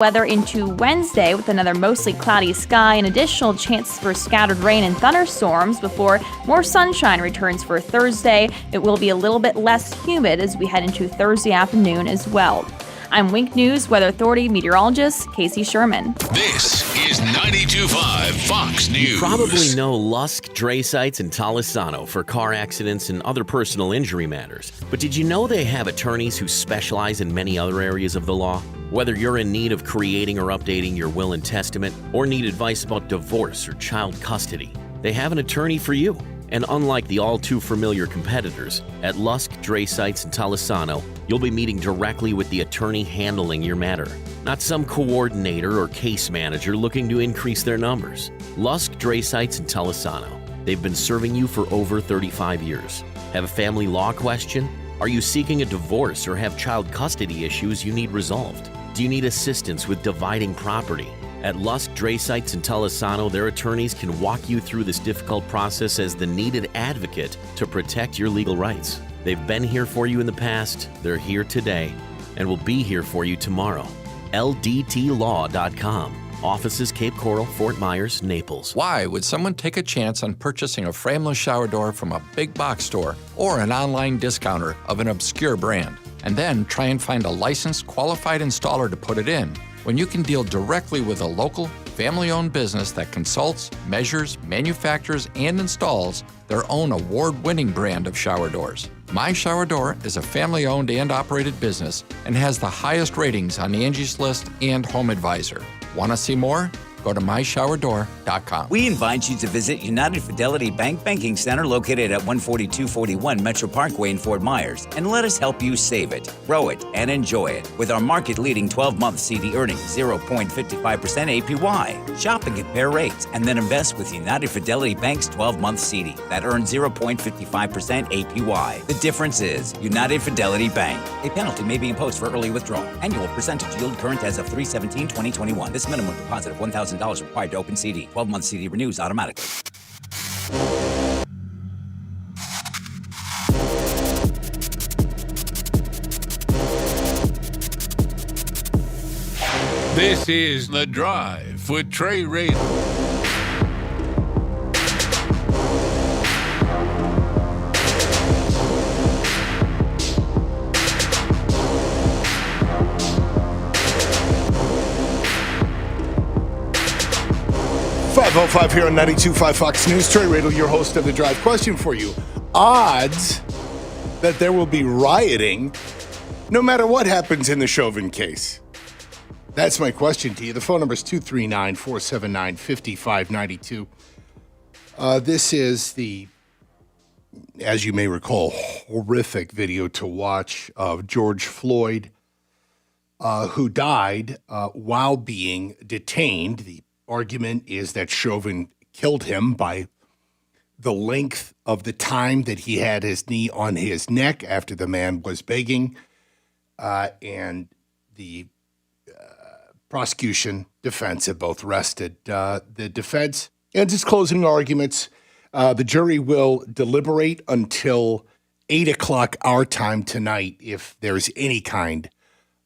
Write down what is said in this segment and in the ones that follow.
Weather into Wednesday with another mostly cloudy sky and additional chances for scattered rain and thunderstorms before more sunshine returns for Thursday. It will be a little bit less humid as we head into Thursday afternoon as well. I'm Wink News Weather Authority meteorologist Casey Sherman. This is 92.5 Fox News. You probably know Lusk Dray Sites in Talisano for car accidents and other personal injury matters. But did you know they have attorneys who specialize in many other areas of the law? Whether you're in need of creating or updating your will and testament, or need advice about divorce or child custody, they have an attorney for you. And unlike the all-too-familiar competitors, at Lusk Dray Sites in Talisano, you'll be meeting directly with the attorney handling your matter, not some coordinator or case manager looking to increase their numbers. Lusk Dray Sites in Talisano. They've been serving you for over 35 years. Have a family law question? Are you seeking a divorce or have child custody issues you need resolved? Do you need assistance with dividing property? At Lusk Dray Sites in Talisano, their attorneys can walk you through this difficult process as the needed advocate to protect your legal rights. They've been here for you in the past, they're here today, and will be here for you tomorrow. LDTlaw.com. Offices Cape Coral, Fort Myers, Naples. Why would someone take a chance on purchasing a frameless shower door from a big box store or an online discounter of an obscure brand, and then try and find a licensed, qualified installer to put it in, when you can deal directly with a local, family-owned business that consults, measures, manufactures, and installs their own award-winning brand of shower doors? My Shower Door is a family-owned and operated business and has the highest ratings on Angie's List and Home Advisor. Want to see more? Go to myshowerdor.com. We invite you to visit United Fidelity Bank Banking Center located at 14241 Metro Parkway in Fort Myers, and let us help you save it, grow it, and enjoy it with our market-leading 12-month CD earning 0.55% APY. Shop and compare rates, and then invest with United Fidelity Bank's 12-month CD that earns 0.55% APY. The difference is United Fidelity Bank. A penalty may be imposed for early withdrawal. Annual percentage yield current as of 3/17/2021. This minimum deposit of $1,000 required to open CD. 12-month CD renews automatically. This is The Drive with Trey Ray. 5:05 here on 92.5 Fox News. Trey Radel, your host of The Drive. Question for you. Odds that there will be rioting no matter what happens in the Chauvin case? That's my question to you. The phone number is 239-479-5592. This is the, as you may recall, horrific video to watch of George Floyd, who died while being detained. The argument is that Chauvin killed him by the length of the time that he had his knee on his neck after the man was begging. And the prosecution, defense have both rested the defense. And its closing arguments, the jury will deliberate until 8 o'clock our time tonight if there's any kind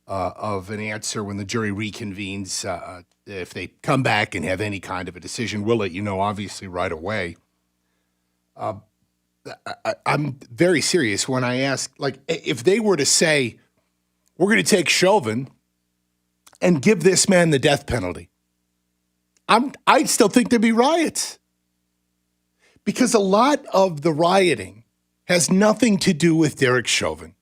of an answer when the jury reconvenes. If they come back and have any kind of a decision, we'll let you know, obviously, right away. I'm very serious when I ask, like, if they were to say, we're going to take Chauvin and give this man the death penalty, I'd still think there'd be riots. Because a lot of the rioting has nothing to do with Derek Chauvin.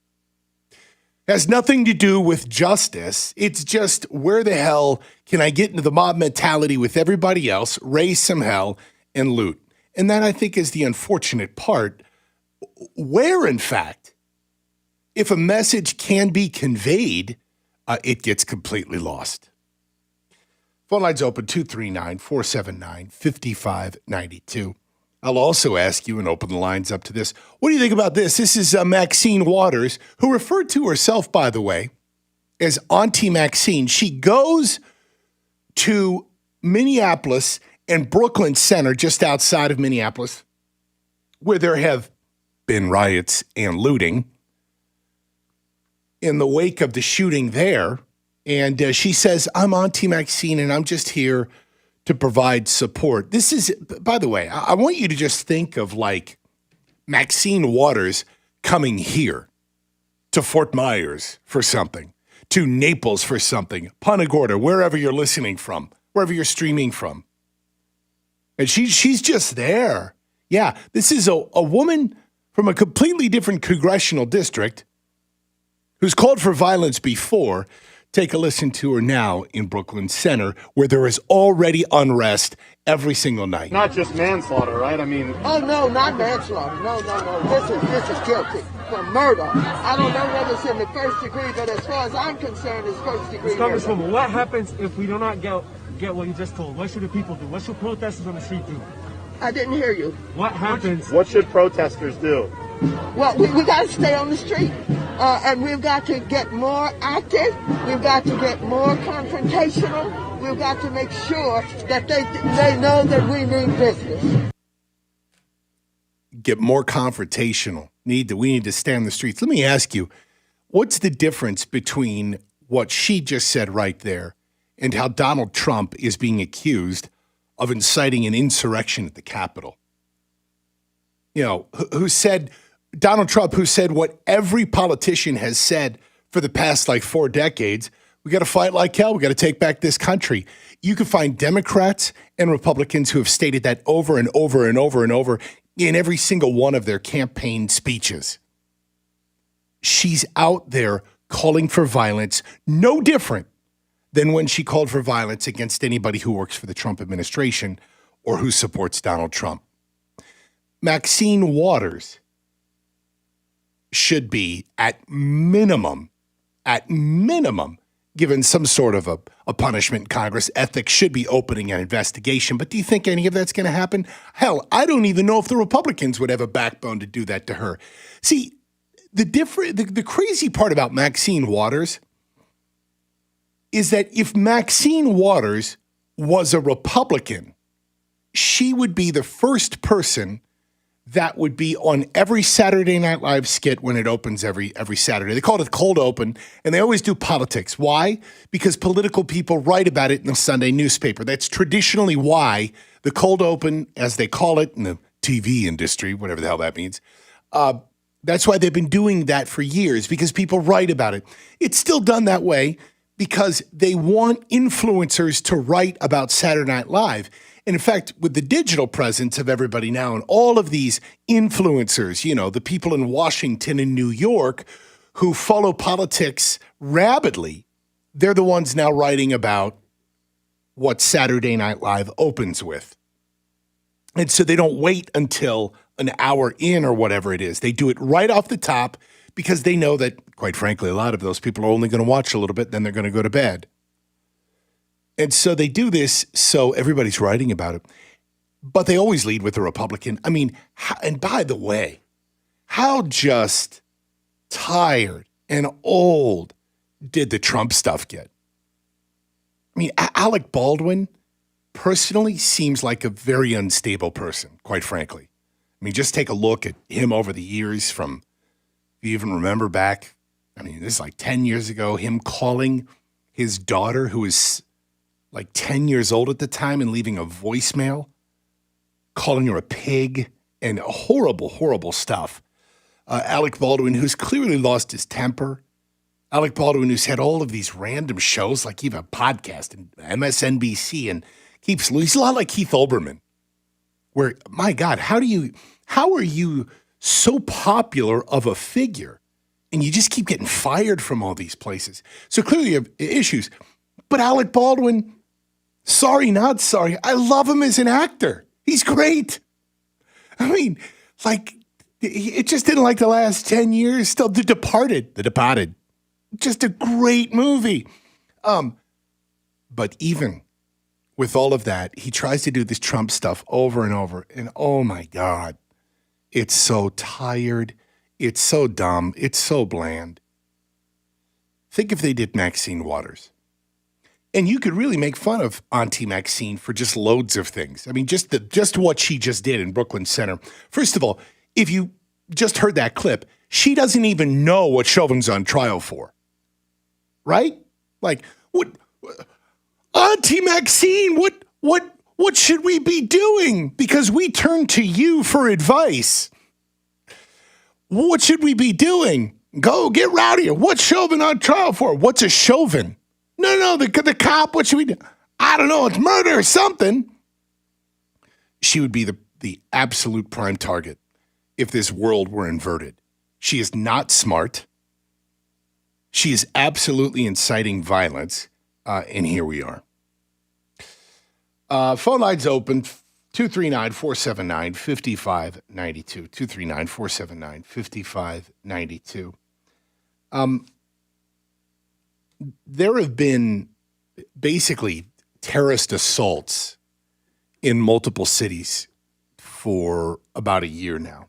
Has nothing to do with justice. It's just, where the hell can I get into the mob mentality with everybody else, raise some hell, and loot? And that, I think, is the unfortunate part, where, in fact, if a message can be conveyed, it gets completely lost. Phone lines open, 239-479-5592. I'll also ask you and open the lines up to this. What do you think about this? This is Maxine Waters, who referred to herself, by the way, as Auntie Maxine. She goes to Minneapolis and Brooklyn Center, just outside of Minneapolis, where there have been riots and looting. In the wake of the shooting there, And she says, I'm Auntie Maxine, and I'm just here to provide support. This is, by the way, I want you to just think of like Maxine Waters coming here to Fort Myers for something, to Naples for something, Punta Gorda, wherever you're listening from, wherever you're streaming from. And she's just there. Yeah, this is a woman from a completely different congressional district who's called for violence before. Take a listen to her now in Brooklyn Center, where there is already unrest every single night. Not just manslaughter, right? I mean... Oh, no, not manslaughter. No. This is guilty for murder. I don't know whether it's in the first degree, but as far as I'm concerned, it's first degree murder. Congresswoman, what happens if we do not get what you just told? What should the people do? What should protesters on the street do? I didn't hear you. What happens? What should protesters do? Well, we got to stay on the street. And we've got to get more active. We've got to get more confrontational. We've got to make sure that they know that we mean business. Get more confrontational. We need to stay on the streets. Let me ask you, what's the difference between what she just said right there and how Donald Trump is being accused of inciting an insurrection at the Capitol? You know, Donald Trump, who said what every politician has said for the past 4 decades, we got to fight like hell. We got to take back this country. You can find Democrats and Republicans who have stated that over and over and over and over in every single one of their campaign speeches. She's out there calling for violence, no different than when she called for violence against anybody who works for the Trump administration or who supports Donald Trump. Maxine Waters should be, at minimum, given some sort of a punishment in Congress. Ethics should be opening an investigation. But do you think any of that's going to happen? Hell, I don't even know if the Republicans would have a backbone to do that to her. See, the crazy part about Maxine Waters is that if Maxine Waters was a Republican, she would be the first person that would be on every Saturday Night Live skit when it opens every Saturday. They call it cold open, and they always do politics. Why? Because political people write about it in the Sunday newspaper. That's traditionally why the cold open, as they call it in the TV industry, whatever the hell that means, that's why they've been doing that for years, because people write about it. It's still done that way because they want influencers to write about Saturday Night Live. And in fact, with the digital presence of everybody now and all of these influencers, you know, the people in Washington and New York who follow politics rabidly, they're the ones now writing about what Saturday Night Live opens with. And so they don't wait until an hour in or whatever it is. They do it right off the top because they know that, quite frankly, a lot of those people are only going to watch a little bit, then they're going to go to bed. And so they do this so everybody's writing about it. But they always lead with the Republican. I mean, and by the way, how just tired and old did the Trump stuff get? I mean, Alec Baldwin personally seems like a very unstable person, quite frankly. I mean, just take a look at him over the years from, if you even remember back, I mean, this is 10 years ago, him calling his daughter, who was 10 years old at the time, and leaving a voicemail, calling her a pig, and horrible, horrible stuff. Alec Baldwin, who's clearly lost his temper. Alec Baldwin, who's had all of these random shows, like even a podcast and MSNBC, and he's a lot like Keith Olbermann, where, my God, how are you so popular of a figure, and you just keep getting fired from all these places? So clearly you have issues. But Alec Baldwin, sorry, not sorry. I love him as an actor. He's great. I mean, it just didn't the last 10 years. Still, The Departed. Just a great movie. But even with all of that, he tries to do this Trump stuff over and over. And oh my God, it's so tired. It's so dumb. It's so bland. Think if they did Maxine Waters. And you could really make fun of Auntie Maxine for just loads of things. I mean, just what she just did in Brooklyn Center. First of all, if you just heard that clip, she doesn't even know what Chauvin's on trial for. Right? Like, what, Auntie Maxine, what should we be doing? Because we turn to you for advice. What should we be doing? Go get rowdier. What's Chauvin on trial for? What's a Chauvin? No, the cop, what should we do? I don't know, it's murder or something. She would be the absolute prime target if this world were inverted. She is not smart. She is absolutely inciting violence, and here we are. Phone lines open, 239-479-5592, 239-479-5592. There have been basically terrorist assaults in multiple cities for about a year now.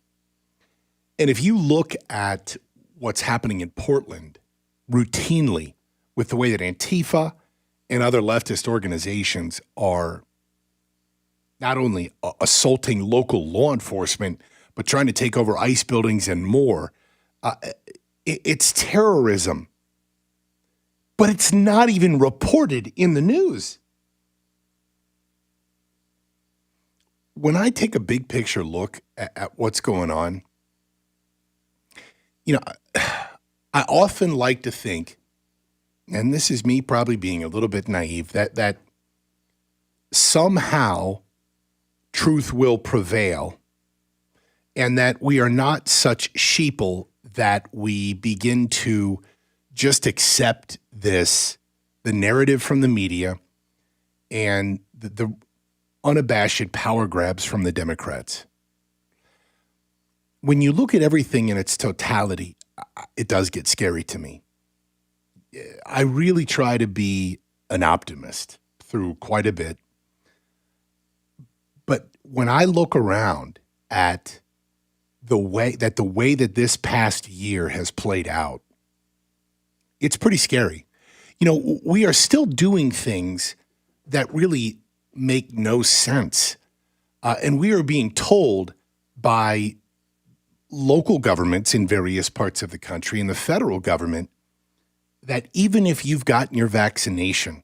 And if you look at what's happening in Portland routinely with the way that Antifa and other leftist organizations are not only assaulting local law enforcement, but trying to take over ICE buildings and more, it's terrorism. But it's not even reported in the news. When I take a big picture look at what's going on, you know, I often like to think, and this is me probably being a little bit naive, that somehow truth will prevail and that we are not such sheeple that we begin to just accept the narrative from the media and the unabashed power grabs from the Democrats. When you look at everything in its totality, it does get scary to me. I really try to be an optimist through quite a bit. But when I look around at the way that this past year has played out, it's pretty scary. You know, we are still doing things that really make no sense. And we are being told by local governments in various parts of the country and the federal government that even if you've gotten your vaccination,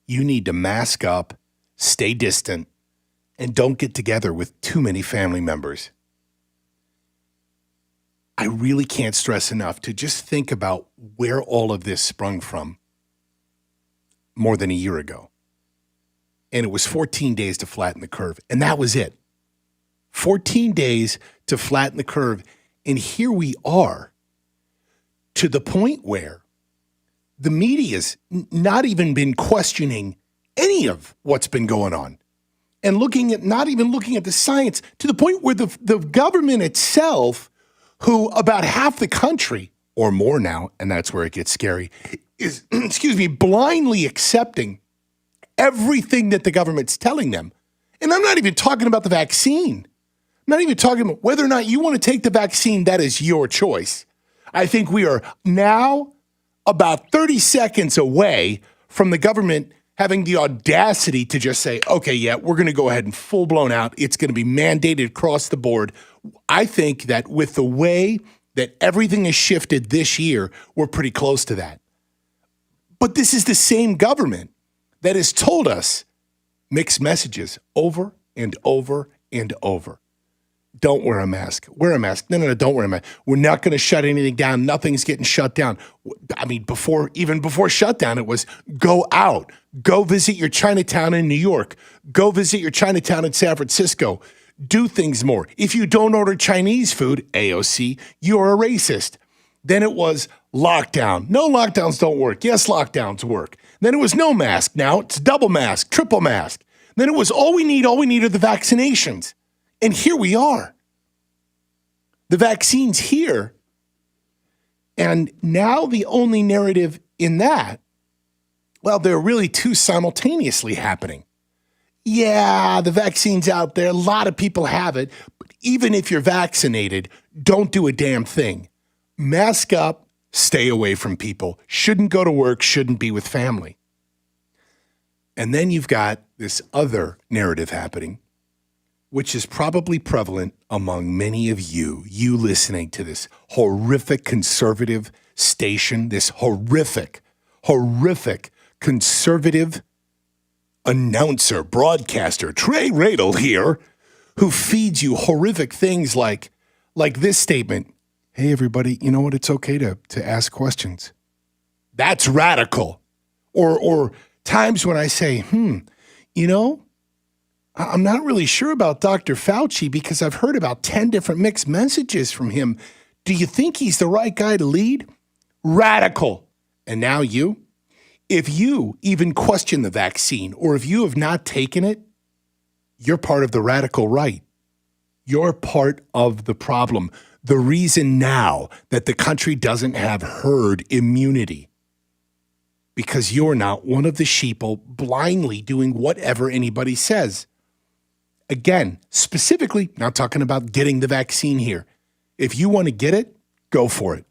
you need to mask up, stay distant, and don't get together with too many family members. I really can't stress enough to just think about where all of this sprung from more than a year ago. And it was 14 days to flatten the curve. And that was it. 14 days to flatten the curve. And here we are to the point where the media's not even been questioning any of what's been going on and not even looking at the science, to the point where the government itself, who about half the country or more now, and that's where it gets scary, is, blindly accepting everything that the government's telling them. And I'm not even talking about the vaccine. I'm not even talking about whether or not you want to take the vaccine. That is your choice. I think we are now about 30 seconds away from the government having the audacity to just say, okay, yeah, we're going to go ahead and full blown out. It's going to be mandated across the board. I think that with the way that everything has shifted this year, we're pretty close to that. But this is the same government that has told us mixed messages over and over and over. Don't wear a mask. Wear a mask. No, don't wear a mask. We're not going to shut anything down. Nothing's getting shut down. I mean, before shutdown, it was go out. Go visit your Chinatown in New York. Go visit your Chinatown in San Francisco. Do things more. If you don't order Chinese food, AOC, you're a racist. Then it was lockdown. No, lockdowns don't work. Yes, lockdowns work. Then it was no mask. Now it's double mask, triple mask. Then it was all we need are the vaccinations. And here we are. The vaccine's here. And now the only narrative in that, well, there are really two simultaneously happening. Yeah, the vaccine's out there. A lot of people have it. But even if you're vaccinated, don't do a damn thing. Mask up, stay away from people. Shouldn't go to work, shouldn't be with family. And then you've got this other narrative happening, which is probably prevalent among many of you listening to this horrific conservative station, this horrific conservative announcer, broadcaster, Trey Radel here, who feeds you horrific things like this statement. Hey, everybody, you know what? It's okay to ask questions. That's radical. Or times when I say, you know, I'm not really sure about Dr. Fauci because I've heard about 10 different mixed messages from him. Do you think he's the right guy to lead? Radical. And now you? If you even question the vaccine or if you have not taken it, you're part of the radical right. You're part of the problem. The reason now that the country doesn't have herd immunity. Because you're not one of the sheeple blindly doing whatever anybody says. Again, specifically, not talking about getting the vaccine here. If you want to get it, go for it.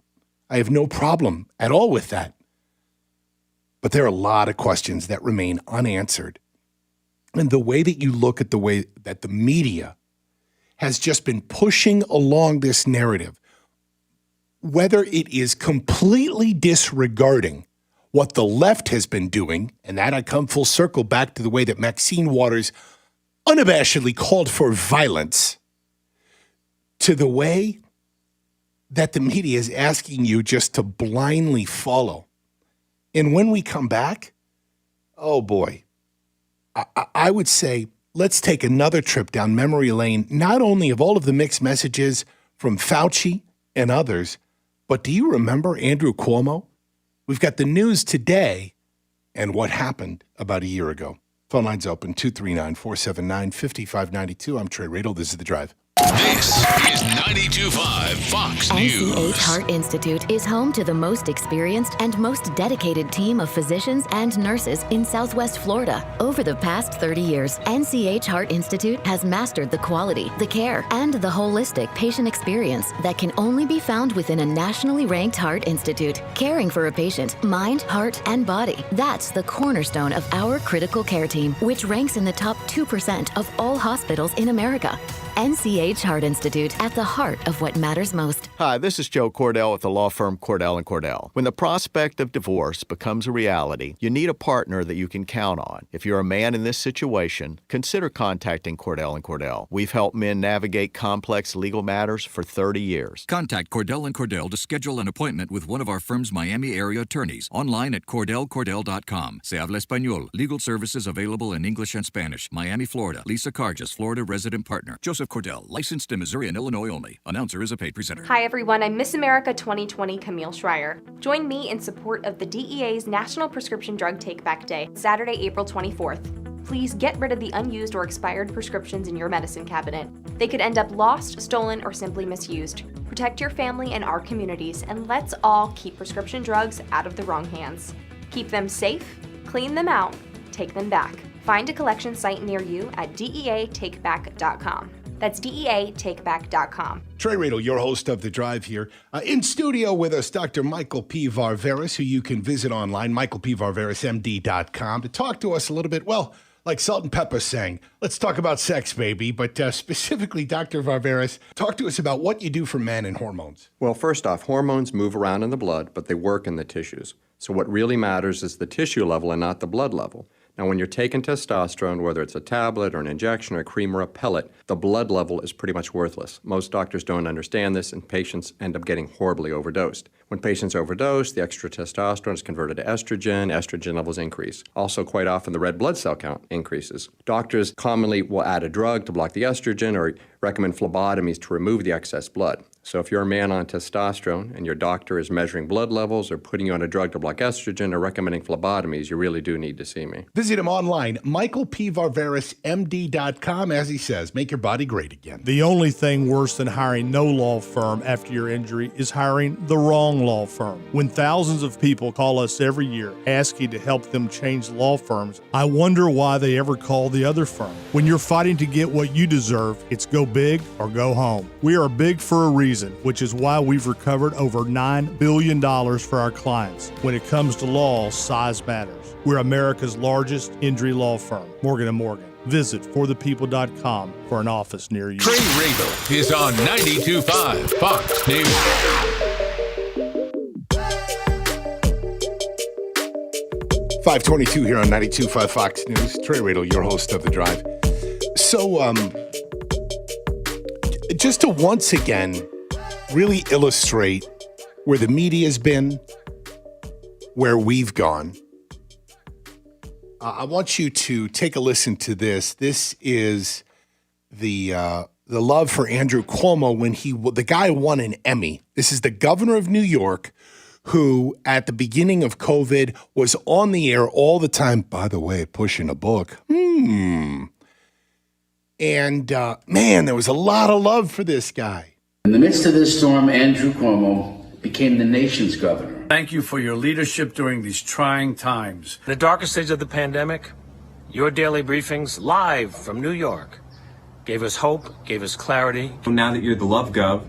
I have no problem at all with that. But there are a lot of questions that remain unanswered. And the way that you look at the way that the media has just been pushing along this narrative, whether it is completely disregarding what the left has been doing, and that I come full circle back to the way that Maxine Waters unabashedly called for violence, to the way that the media is asking you just to blindly follow. And when we come back, oh boy, I would say let's take another trip down memory lane, not only of all of the mixed messages from Fauci and others, but do you remember Andrew Cuomo? We've got the news today and what happened about a year ago. Phone lines open, 239-479-5592. I'm Trey Radel. This is The Drive. This is 92.5 Fox News. NCH Heart Institute is home to the most experienced and most dedicated team of physicians and nurses in Southwest Florida. Over the past 30 years, NCH Heart Institute has mastered the quality, the care, and the holistic patient experience that can only be found within a nationally ranked heart institute. Caring for a patient, mind, heart, and body. That's the cornerstone of our critical care team, which ranks in the top 2% of all hospitals in America. NCH Heart Institute, at the heart of what matters most. Hi, this is Joe Cordell with the law firm Cordell & Cordell. When the prospect of divorce becomes a reality, you need a partner that you can count on. If you're a man in this situation, consider contacting Cordell & Cordell. We've helped men navigate complex legal matters for 30 years. Contact Cordell & Cordell to schedule an appointment with one of our firm's Miami area attorneys. Online at CordellCordell.com. Se habla español. Legal services available in English and Spanish. Miami, Florida. Lisa Carges, Florida resident partner. Joseph Cordell, licensed in Missouri and Illinois only. Announcer is a paid presenter. Hi everyone, I'm Miss America 2020 Camille Schreier. Join me in support of the DEA's National Prescription Drug Take-Back Day, Saturday, April 24th. Please get rid of the unused or expired prescriptions in your medicine cabinet. They could end up lost, stolen, or simply misused. Protect your family and our communities, and let's all keep prescription drugs out of the wrong hands. Keep them safe, clean them out, take them back. Find a collection site near you at DEATakeback.com. That's DEATakeback.com. Trey Radel, your host of The Drive here. In studio with us, Dr. Michael P. Varveris, who you can visit online, michaelpvarverismd.com, to talk to us a little bit, well, like Salt and Pepper sang, let's talk about sex, baby. But specifically, Dr. Varveris, talk to us about what you do for men and hormones. Well, first off, hormones move around in the blood, but they work in the tissues. So what really matters is the tissue level and not the blood level. Now, when you're taking testosterone, whether it's a tablet or an injection or a cream or a pellet, the blood level is pretty much worthless. Most doctors don't understand this, and patients end up getting horribly overdosed. When patients overdose, the extra testosterone is converted to estrogen. Estrogen levels increase. Also, quite often, the red blood cell count increases. Doctors commonly will add a drug to block the estrogen or recommend phlebotomies to remove the excess blood. So if you're a man on testosterone and your doctor is measuring blood levels or putting you on a drug to block estrogen or recommending phlebotomies, you really do need to see me. Visit him online, michaelpvarverismd.com. As he says, make your body great again. The only thing worse than hiring no law firm after your injury is hiring the wrong law firm. When thousands of people call us every year asking to help them change law firms, I wonder why they ever call the other firm. When you're fighting to get what you deserve, it's go big or go home. We are big for a reason, which is why we've recovered over $9 billion for our clients. When it comes to law, size matters. We're America's largest injury law firm, Morgan & Morgan. Visit forthepeople.com for an office near you. Trey Radel is on 92.5 Fox News. 522 here on 92.5 Fox News. Trey Radel, your host of The Drive. So, just to once again really illustrate where the media's been, where we've gone, I want you to take a listen to this. This is the love for Andrew Cuomo when the guy won an Emmy. This is the governor of New York, who at the beginning of COVID was on the air all the time, by the way, pushing a book. And man, there was a lot of love for this guy. In the midst of this storm, Andrew Cuomo became the nation's governor. Thank you for your leadership during these trying times. In the darkest days of the pandemic, your daily briefings live from New York gave us hope, gave us clarity. Now that you're the love gov,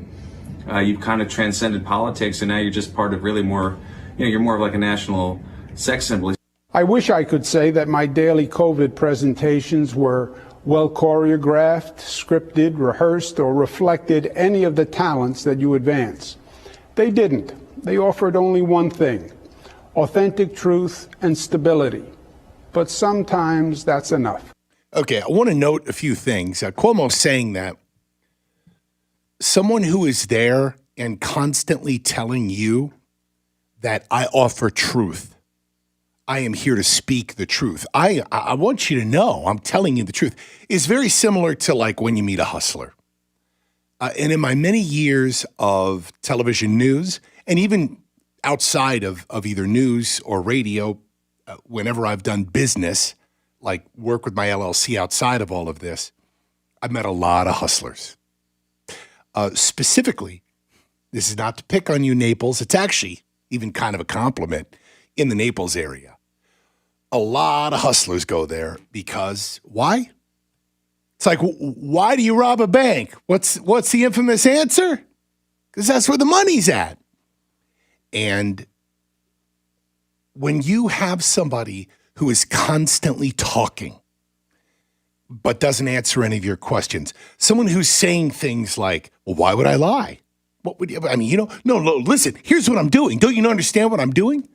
you've kind of transcended politics, and now you're just part of really more, you're more of like a national sex symbol. I wish I could say that my daily COVID presentations were well choreographed, scripted, rehearsed, or reflected any of the talents that you advance. They didn't. They offered only one thing: authentic truth and stability. But sometimes that's enough. Okay, I want to note a few things. Cuomo's saying that someone who is there and constantly telling you that I offer truth, I am here to speak the truth, I want you to know I'm telling you the truth, is very similar to like when you meet a hustler. And in my many years of television news, and even outside of either news or radio, whenever I've done business, like work with my LLC outside of all of this, I've met a lot of hustlers. Specifically, this is not to pick on you, Naples. It's actually even kind of a compliment in the Naples area. A lot of hustlers go there because why? It's like, why do you rob a bank? What's the infamous answer? Because that's where the money's at. And when you have somebody who is constantly talking but doesn't answer any of your questions, someone who's saying things like, well, why would I lie? What would you, I mean, no, listen, here's what I'm doing. Don't you understand what I'm doing?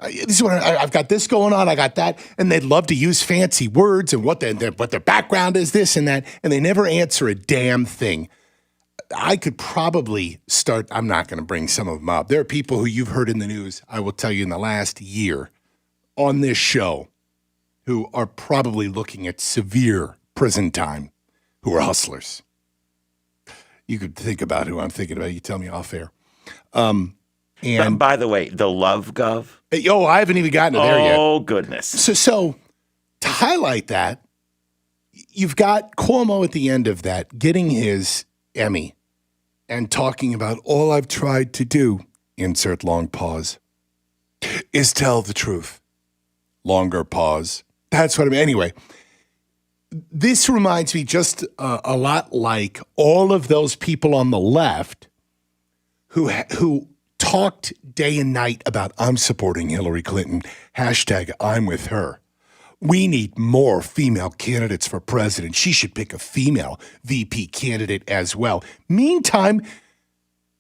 This is what I've got this going on, I got that, and they'd love to use fancy words and what their background is, this and that, and they never answer a damn thing. I could probably start, I'm not going to bring some of them up. There are people who you've heard in the news, I will tell you, in the last year on this show who are probably looking at severe prison time, who are hustlers. You could think about who I'm thinking about. You tell me off air. And by the way, the love gov. I haven't even gotten to there yet. Oh, goodness. So to highlight that, you've got Cuomo at the end of that getting his Emmy and talking about all I've tried to do, insert long pause, is tell the truth. Longer pause. That's what I mean. Anyway, this reminds me just a lot like all of those people on the left who talked day and night about I'm supporting Hillary Clinton, hashtag I'm with her. We need more female candidates for president. She should pick a female VP candidate as well. Meantime,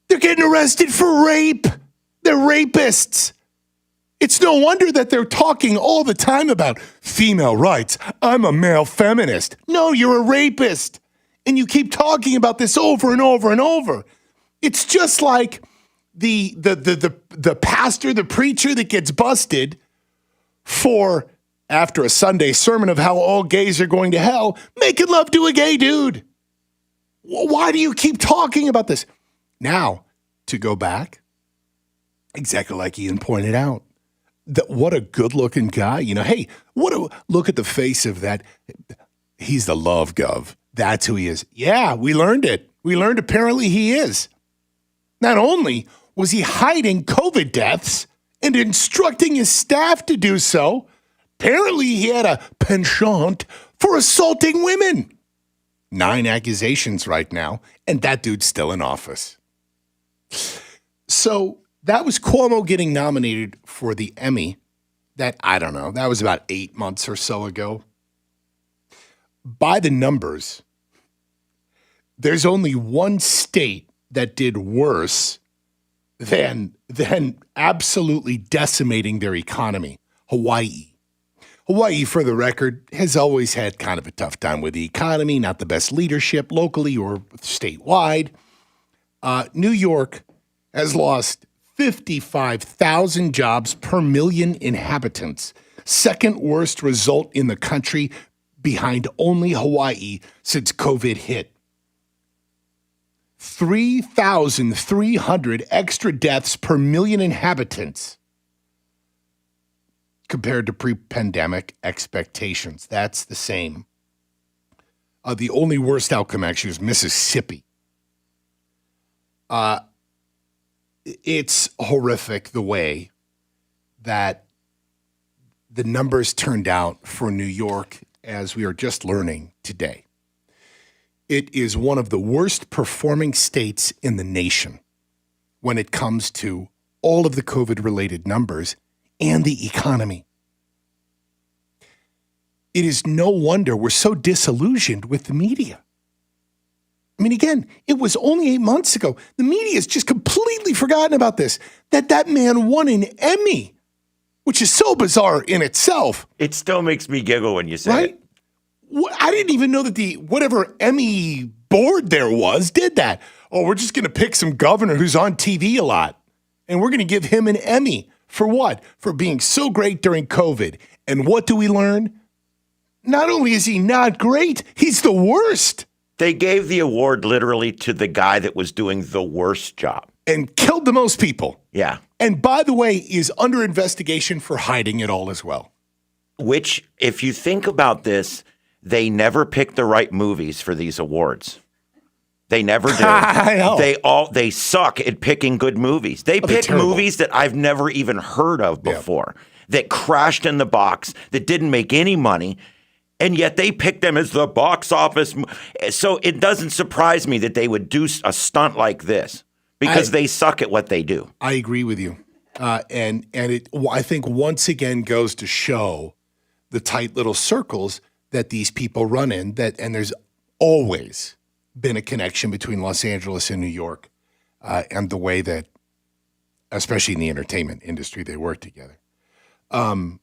they're getting arrested for rape. They're rapists. It's no wonder that they're talking all the time about female rights. I'm a male feminist. No, you're a rapist. And you keep talking about this over and over and over. It's just like the pastor, the preacher that gets busted for, after a Sunday sermon of how all gays are going to hell, making love to a gay dude. Why do you keep talking about this? Now, to go back, exactly like Ian pointed out, what a good-looking guy. Hey, look at the face of that. He's the love gov. That's who he is. Yeah, we learned it. We learned apparently he is. Not only was he hiding COVID deaths and instructing his staff to do so, apparently he had a penchant for assaulting women. 9 accusations right now, and that dude's still in office. So that was Cuomo getting nominated for the Emmy. That was about 8 months or so ago. By the numbers, there's only one state that did worse than absolutely decimating their economy. Hawaii. Hawaii, for the record, has always had kind of a tough time with the economy, not the best leadership locally or statewide. New York has lost 55,000 jobs per million inhabitants, second worst result in the country behind only Hawaii since COVID hit. 3,300 extra deaths per million inhabitants compared to pre-pandemic expectations. That's the same. The only worst outcome actually is Mississippi. It's horrific the way that the numbers turned out for New York, as we are just learning today. It is one of the worst performing states in the nation when it comes to all of the COVID-related numbers and the economy. It is no wonder we're so disillusioned with the media. I mean, again, it was only 8 months ago. The media has just completely forgotten about this, that man won an Emmy, which is so bizarre in itself. It still makes me giggle when you say it. I didn't even know that the whatever Emmy board there was did that. Oh, we're just going to pick some governor who's on TV a lot, and we're going to give him an Emmy. For what? For being so great during COVID. And what do we learn? Not only is he not great, he's the worst. They gave the award literally to the guy that was doing the worst job. And killed the most people. Yeah. And by the way, is under investigation for hiding it all as well. Which, if you think about this, they never pick the right movies for these awards. They never do. I know. They suck at picking good movies. They pick movies that I've never even heard of before, that crashed in the box, that didn't make any money, and yet they picked them as the box office. So it doesn't surprise me that they would do a stunt like this because they suck at what they do. I agree with you. And it, I think, once again goes to show the tight little circles that these people run in, and there's always been a connection between Los Angeles and New York, and the way that, especially in the entertainment industry, they work together. The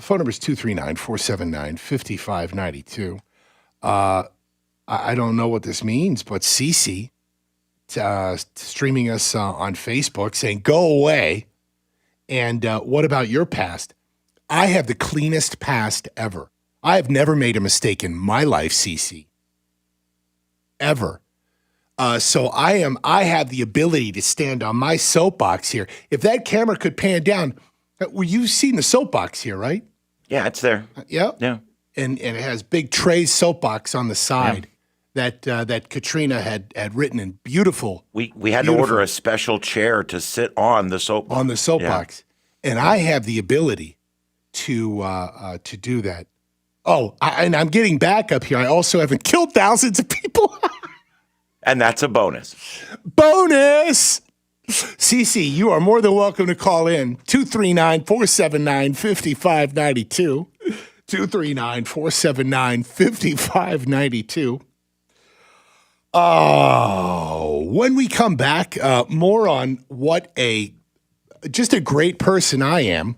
phone number is 239-479-5592. I don't know what this means, but Cece streaming us on Facebook saying, go away. And what about your past? I have the cleanest past ever. I have never made a mistake in my life, Cece. Ever. So I have the ability to stand on my soapbox here. If that camera could pan down, well, you've seen the soapbox here, right? Yeah, it's there. Yep. Yeah. And it has big Trey's soapbox on the side that Katrina had written in beautiful. We had to order a special chair to sit on the soapbox. On the soapbox. Yeah. And I have the ability to do that. Oh, and I'm getting back up here. I also haven't killed thousands of people. And that's a bonus. Bonus! Cece, you are more than welcome to call in. 239-479-5592. 239-479-5592. Oh, when we come back, more on what just a great person I am.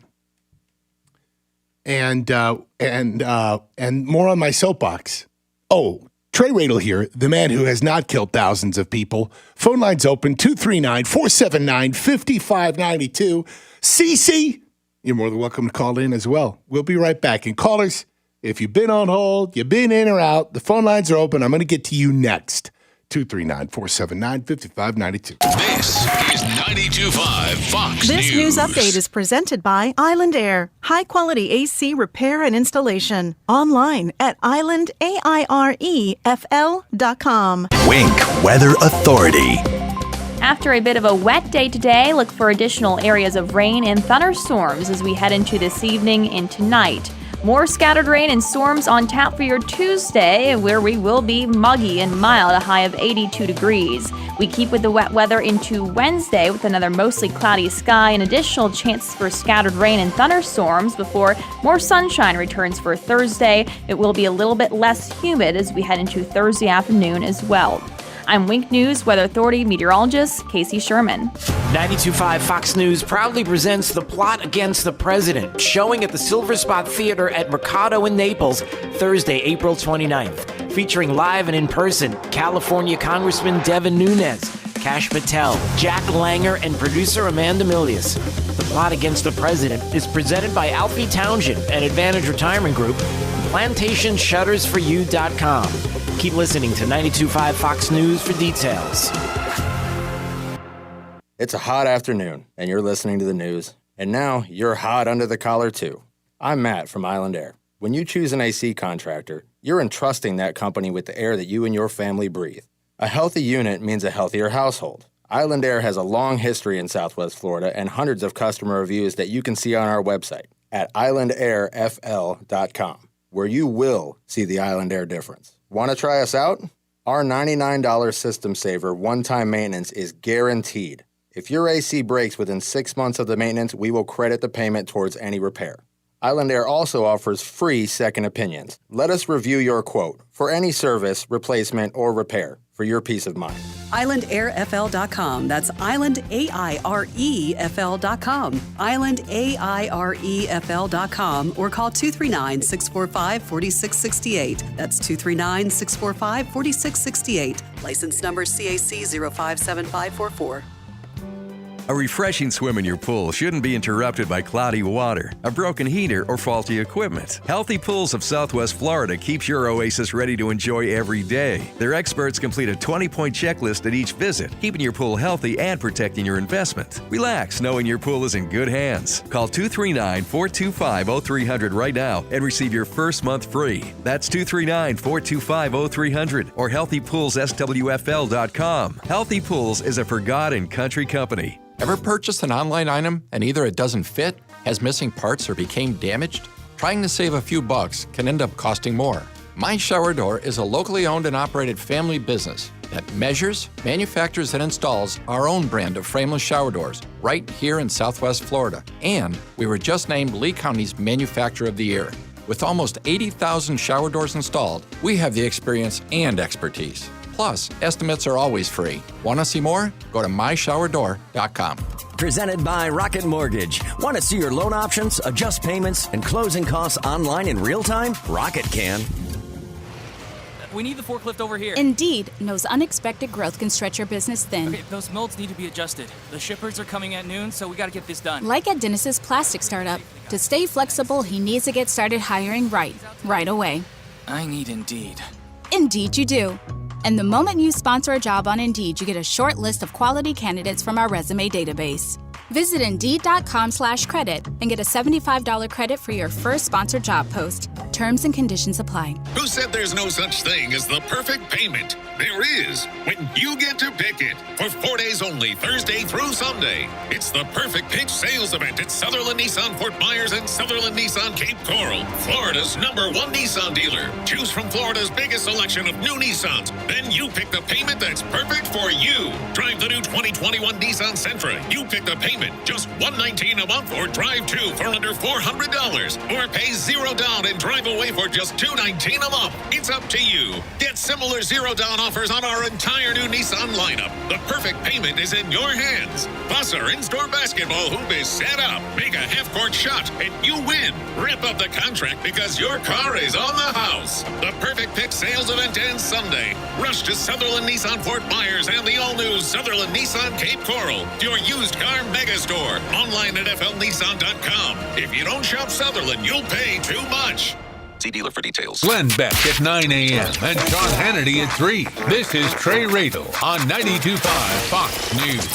And more on my soapbox. Oh, Trey Radel here, the man who has not killed thousands of people. Phone lines open, 239-479-5592. CC, you're more than welcome to call in as well. We'll be right back. And callers, if you've been on hold, you've been in or out, the phone lines are open. I'm going to get to you next. 239-479-5592. This is 92.5 Fox This news update is presented by Island Air. High-quality AC repair and installation. Online at islandairefl.com. Wink Weather Authority. After a bit of a wet day today, look for additional areas of rain and thunderstorms as we head into this evening and tonight. More scattered rain and storms on tap for your Tuesday, where we will be muggy and mild, a high of 82 degrees. We keep with the wet weather into Wednesday with another mostly cloudy sky and additional chances for scattered rain and thunderstorms before more sunshine returns for Thursday. It will be a little bit less humid as we head into Thursday afternoon as well. I'm Wink News Weather Authority meteorologist Casey Sherman. 92.5 Fox News proudly presents The Plot Against the President, showing at the Silver Spot Theater at Mercado in Naples, Thursday, April 29th. Featuring live and in person, California Congressman Devin Nunes, Kash Patel, Jack Langer, and producer Amanda Milius. The Plot Against the President is presented by Alfie Townsend and Advantage Retirement Group, PlantationShuttersForYou.com. Keep listening to 92.5 Fox News for details. It's a hot afternoon, and you're listening to the news. And now, you're hot under the collar, too. I'm Matt from Island Air. When you choose an AC contractor, you're entrusting that company with the air that you and your family breathe. A healthy unit means a healthier household. Island Air has a long history in Southwest Florida and hundreds of customer reviews that you can see on our website at islandairfl.com, where you will see the Island Air difference. Want to try us out? Our $99 system saver one-time maintenance is guaranteed. If your AC breaks within 6 months of the maintenance, we will credit the payment towards any repair. Island Air also offers free second opinions. Let us review your quote for any service, replacement, or repair for your peace of mind. IslandAirFL.com. That's IslandAirefL.com. IslandAirefL.com or call 239-645-4668. That's 239-645-4668. License number CAC 057544. A refreshing swim in your pool shouldn't be interrupted by cloudy water, a broken heater, or faulty equipment. Healthy Pools of Southwest Florida keeps your oasis ready to enjoy every day. Their experts complete a 20-point checklist at each visit, keeping your pool healthy and protecting your investment. Relax knowing your pool is in good hands. Call 239-425-0300 right now and receive your first month free. That's 239-425-0300 or healthypoolsswfl.com. Healthy Pools is a For God and Country company. Ever purchased an online item and either it doesn't fit, has missing parts, or became damaged? Trying to save a few bucks can end up costing more. My Shower Door is a locally owned and operated family business that measures, manufactures, and installs our own brand of frameless shower doors right here in Southwest Florida. And we were just named Lee County's Manufacturer of the Year. With almost 80,000 shower doors installed, we have the experience and expertise. Plus, estimates are always free. Want to see more? Go to myshowerdoor.com. Presented by Rocket Mortgage. Want to see your loan options, adjust payments, and closing costs online in real time? Rocket can. We need the forklift over here. Indeed knows unexpected growth can stretch your business thin. Okay, those molds need to be adjusted. The shippers are coming at noon, so we got to get this done. Like at Dennis's plastic startup. To stay flexible, he needs to get started hiring right away. I need Indeed. Indeed you do. And the moment you sponsor a job on Indeed, you get a short list of quality candidates from our resume database. Visit Indeed.com/credit and get a $75 credit for your first sponsored job post. Terms and conditions apply. Who said there's no such thing as the perfect payment? There is, when you get to pick it. For 4 days only, Thursday through Sunday. It's the Perfect Pick sales event at Sutherland Nissan Fort Myers and Sutherland Nissan Cape Coral, Florida's #1 Nissan dealer. Choose from Florida's biggest selection of new Nissans. Then you pick the payment that's perfect for you. Drive the new 2021 Nissan Sentra. You pick the payment, just $119 a month, or drive two for under $400. Or pay $0 down and drive away for just $219 a month. It's up to you. Get similar $0 down offers on our entire new Nissan lineup. The perfect payment is in your hands. Plus, our in-store basketball hoop is set up. Make a half-court shot and you win. Rip up the contract because your car is on the house. The Perfect Pick sales event ends Sunday. Rush to Sutherland Nissan Fort Myers and the all-new Sutherland Nissan Cape Coral, your used car mega store. Online at flnissan.com. If you don't shop Sutherland, you'll pay too much. See dealer for details. Glenn Beck at 9 a.m. and Sean Hannity at 3. This is Trey Radel on 92.5 Fox News.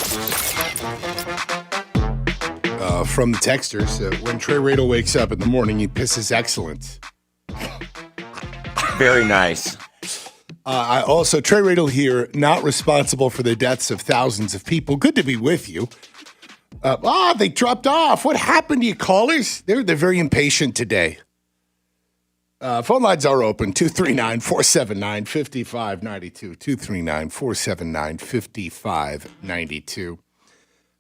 From the texters, when Trey Radel wakes up in the morning, he pisses excellent. Very nice. I also, Trey Radel here, not responsible for the deaths of thousands of people. Good to be with you. They dropped off. What happened to you, callers? They're very impatient today. Phone lines are open, 239-479-5592, 239-479-5592.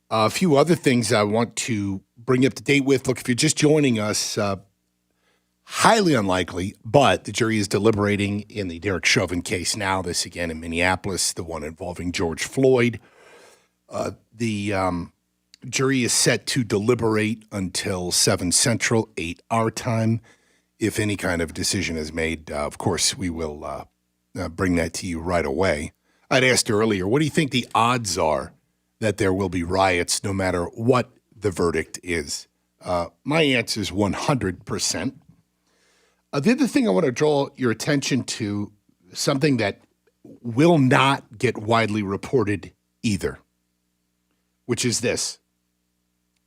A few other things I want to bring you up to date with. Look, if you're just joining us, highly unlikely, but the jury is deliberating in the Derek Chauvin case now, this again in Minneapolis, the one involving George Floyd. The jury is set to deliberate until 7 Central, 8 our time. If any kind of decision is made, of course, we will bring that to you right away. I'd asked earlier, what do you think the odds are that there will be riots no matter what the verdict is? My answer is 100%. The other thing I want to draw your attention to, something that will not get widely reported either, which is this.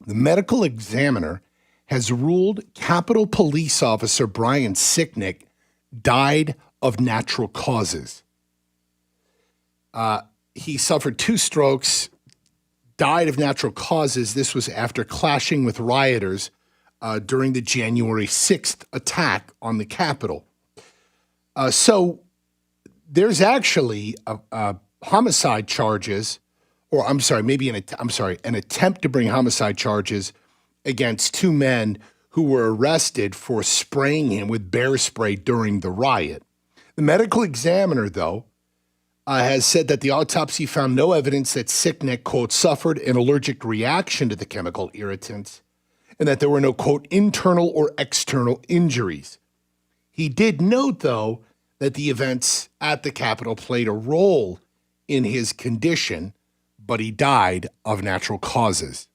The medical examiner has ruled Capitol Police Officer Brian Sicknick died of natural causes. He suffered 2 strokes, died of natural causes. This was after clashing with rioters during the January 6th attack on the Capitol. So there's actually homicide charges, or I'm sorry, maybe an attempt to bring homicide charges against 2 men who were arrested for spraying him with bear spray during the riot. The medical examiner, though, has said that the autopsy found no evidence that Sicknick, quote, suffered an allergic reaction to the chemical irritants, and that there were no, quote, internal or external injuries. He did note, though, that the events at the Capitol played a role in his condition, but he died of natural causes.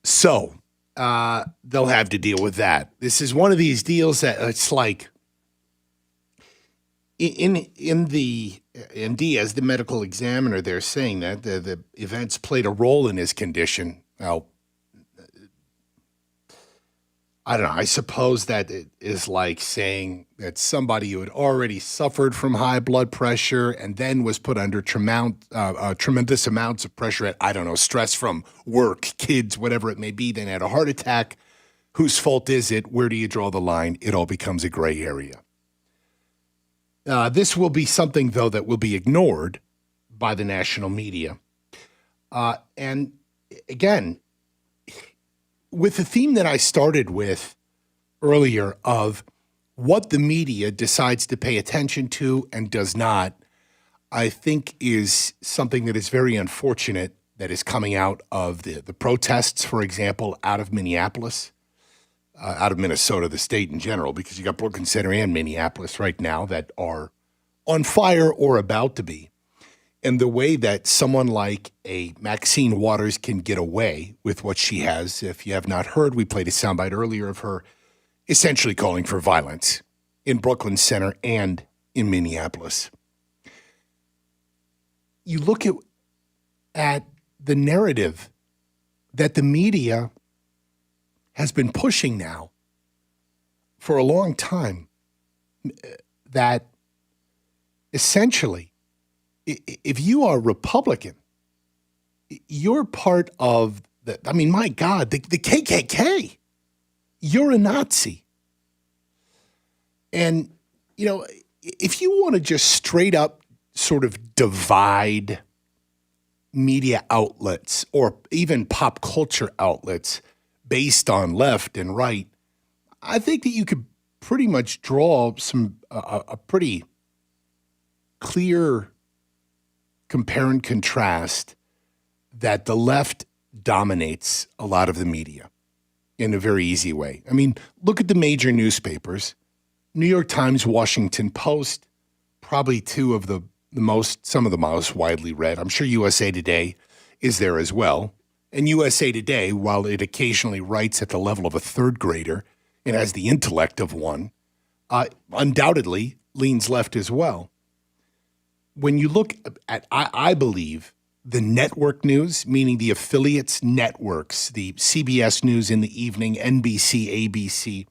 So they'll have to deal with that. This is one of these deals that it's like, in Diaz, the medical examiner, they're saying that the events played a role in his condition. Now, I don't know. I suppose that it is like saying that somebody who had already suffered from high blood pressure and then was put under tremendous amounts of pressure at, I don't know, stress from work, kids, whatever it may be, then had a heart attack. Whose fault is it? Where do you draw the line? It all becomes a gray area. This will be something, though, that will be ignored by the national media. And again, with the theme that I started with earlier of what the media decides to pay attention to and does not, I think is something that is very unfortunate that is coming out of the protests, for example, out of Minneapolis, out of Minnesota, the state in general, because you got Brooklyn Center and Minneapolis right now that are on fire or about to be. And the way that someone like a Maxine Waters can get away with what she has, if you have not heard, we played a soundbite earlier of her essentially calling for violence in Brooklyn Center and in Minneapolis. You look at the narrative that the media has been pushing now for a long time, that essentially, if you are Republican, you're part of my God, the KKK. You're a Nazi. And, if you want to just straight up sort of divide media outlets or even pop culture outlets based on left and right, I think that you could pretty much draw a pretty clear compare and contrast that the left dominates a lot of the media in a very easy way. I mean, look at the major newspapers. New York Times, Washington Post, probably some of the most widely read. I'm sure USA Today is there as well. And USA Today, while it occasionally writes at the level of a third grader and has the intellect of one, undoubtedly leans left as well. When you look at, I believe, the network news, meaning the affiliates networks, the CBS News in the evening, NBC, ABC,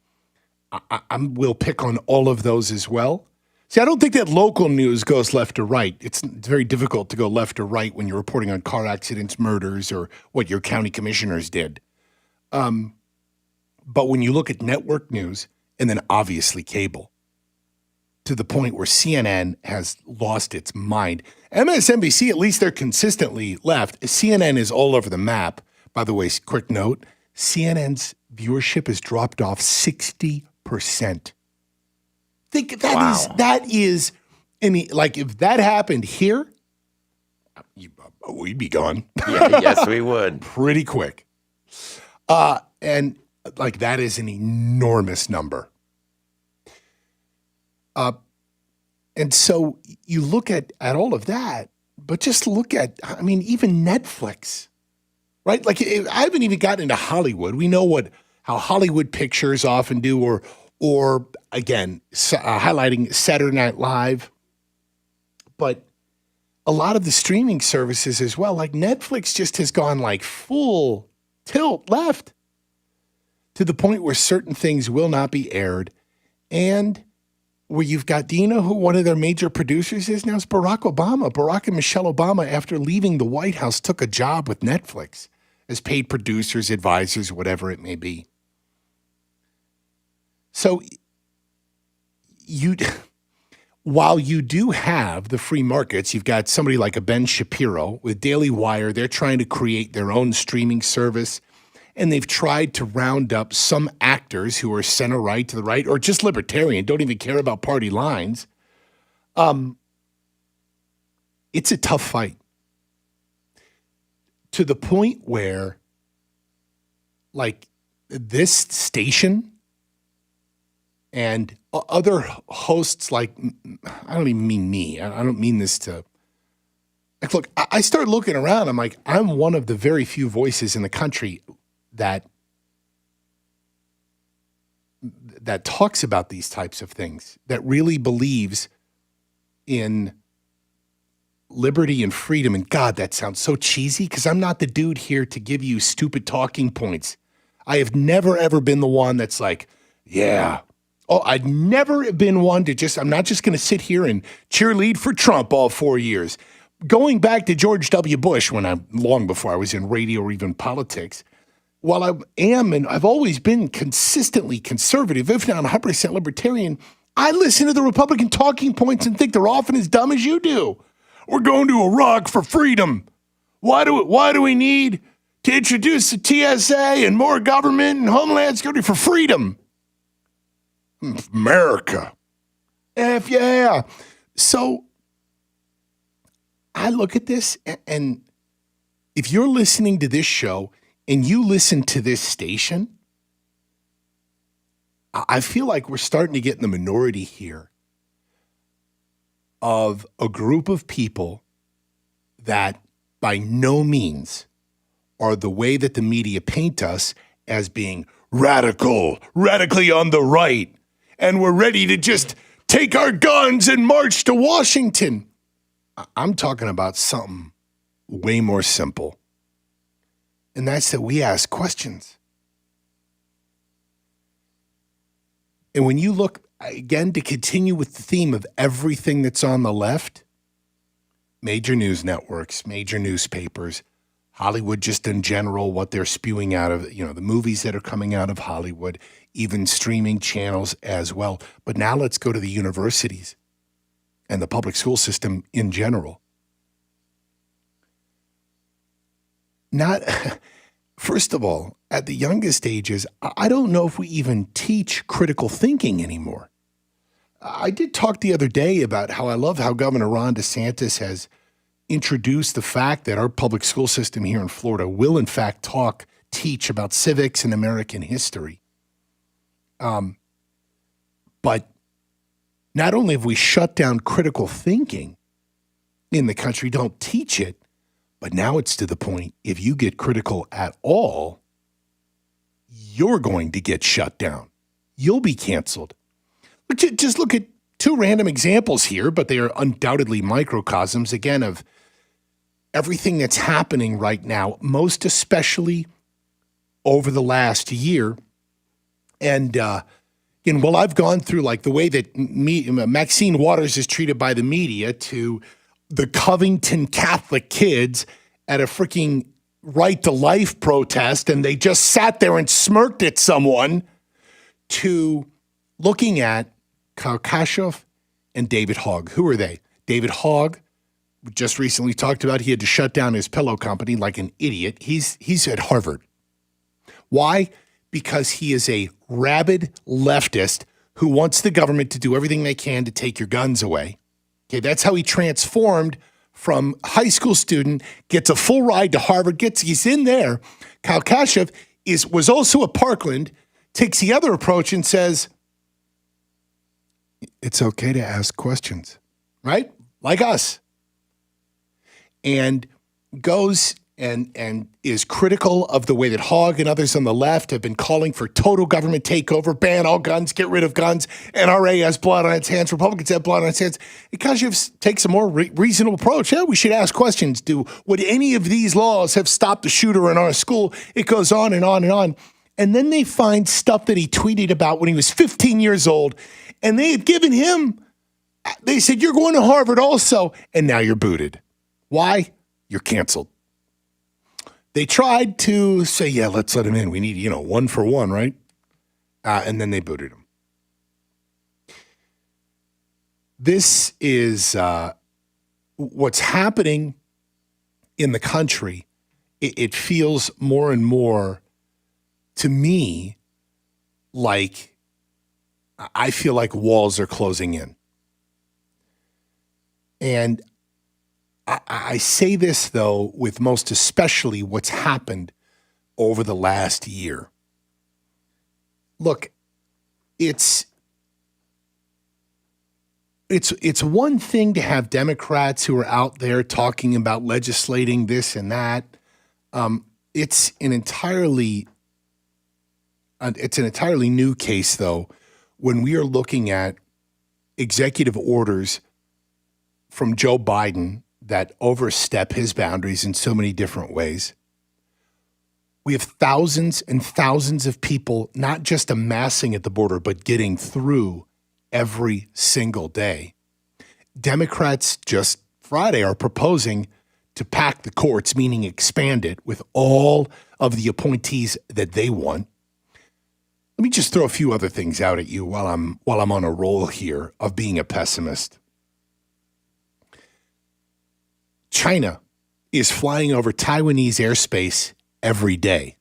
I will pick on all of those as well. See, I don't think that local news goes left or right. It's very difficult to go left or right when you're reporting on car accidents, murders, or what your county commissioners did. But when you look at network news, and then obviously cable, to the point where CNN has lost its mind. MSNBC, at least they're consistently left. CNN is all over the map. By the way, quick note, CNN's viewership has dropped off 60%. Think that is like if that happened here, we'd be gone. Yeah, yes, we would. Pretty quick. And like that is an enormous number. And so you look at all of that, but just look at, I mean, even Netflix, right? Like I haven't even gotten into Hollywood. We know how Hollywood pictures often do, or again, highlighting Saturday Night Live. But a lot of the streaming services as well, like Netflix just has gone like full tilt left to the point where certain things will not be aired. And where you've got, do you know who one of their major producers is now? It's Barack Obama. Barack and Michelle Obama, after leaving the White House, took a job with Netflix as paid producers, advisors, whatever it may be. So while you do have the free markets, you've got somebody like a Ben Shapiro with Daily Wire. They're trying to create their own streaming service. And they've tried to round up some actors who are center right to the right, or just libertarian, don't even care about party lines. It's a tough fight. To the point where, like, this station and other hosts, like, I don't even mean me. I don't mean this to... Like, look, I start looking around. I'm like, I'm one of the very few voices in the country that talks about these types of things, that really believes in liberty and freedom. And God, that sounds so cheesy because I'm not the dude here to give you stupid talking points. I have never, ever been the one that's like, yeah. Oh, I'd never been one to I'm not just going to sit here and cheerlead for Trump all 4 years. Going back to George W. Bush, long before I was in radio or even politics, while I am, and I've always been consistently conservative, if not 100% libertarian, I listen to the Republican talking points and think they're often as dumb as you do. We're going to Iraq for freedom. Why do we need to introduce the TSA and more government and Homeland Security for freedom? America. F yeah. So I look at this, and if you're listening to this show and you listen to this station, I feel like we're starting to get in the minority here of a group of people that by no means are the way that the media paint us as being radically on the right, and we're ready to just take our guns and march to Washington. I'm talking about something way more simple. And that's that we ask questions. And when you look, again, to continue with the theme of everything that's on the left, major news networks, major newspapers, Hollywood just in general, what they're spewing out of, the movies that are coming out of Hollywood, even streaming channels as well. But now let's go to the universities and the public school system in general. First of all, at the youngest ages, I don't know if we even teach critical thinking anymore. I did talk the other day about how I love how Governor Ron DeSantis has introduced the fact that our public school system here in Florida will, in fact, teach about civics and American history. But not only have we shut down critical thinking in the country, don't teach it, but now it's to the point, if you get critical at all, you're going to get shut down. You'll be canceled. Just look at two random examples here, but they are undoubtedly microcosms, again, of everything that's happening right now, most especially over the last year. And, while I've gone through like the way that Maxine Waters is treated by the media, to the Covington Catholic kids at a freaking Right to Life protest, and they just sat there and smirked at someone, to looking at Kyle Kashoff and David Hogg. Who are they? David Hogg, we just recently talked about, he had to shut down his pillow company like an idiot. He's at Harvard. Why? Because he is a rabid leftist who wants the government to do everything they can to take your guns away. Okay, that's how he transformed from high school student, gets a full ride to Harvard, he's in there. Kyle Kashev was also at Parkland, takes the other approach and says, it's okay to ask questions, right? Like us. And goes and is critical of the way that Hogg and others on the left have been calling for total government takeover, ban all guns, get rid of guns. NRA has blood on its hands. Republicans have blood on its hands. And Kashev takes a more reasonable approach. Yeah, we should ask questions. Would any of these laws have stopped the shooter in our school? It goes on and on and on. And then they find stuff that he tweeted about when he was 15 years old. And they had given him, they said, you're going to Harvard also. And now you're booted. Why? You're canceled. They tried to say, yeah, let's let him in. We need, 1 for 1, right? And then they booted him. This is what's happening in the country. It feels more and more to me like I feel like walls are closing in. And I say this, though, with most especially what's happened over the last year. Look, it's one thing to have Democrats who are out there talking about legislating this and that. It's an entirely new case, though, when we are looking at executive orders from Joe Biden that overstep his boundaries in so many different ways. We have thousands and thousands of people not just amassing at the border, but getting through every single day. Democrats just Friday are proposing to pack the courts, meaning expand it with all of the appointees that they want. Let me just throw a few other things out at you while I'm on a roll here of being a pessimist. China is flying over Taiwanese airspace every day.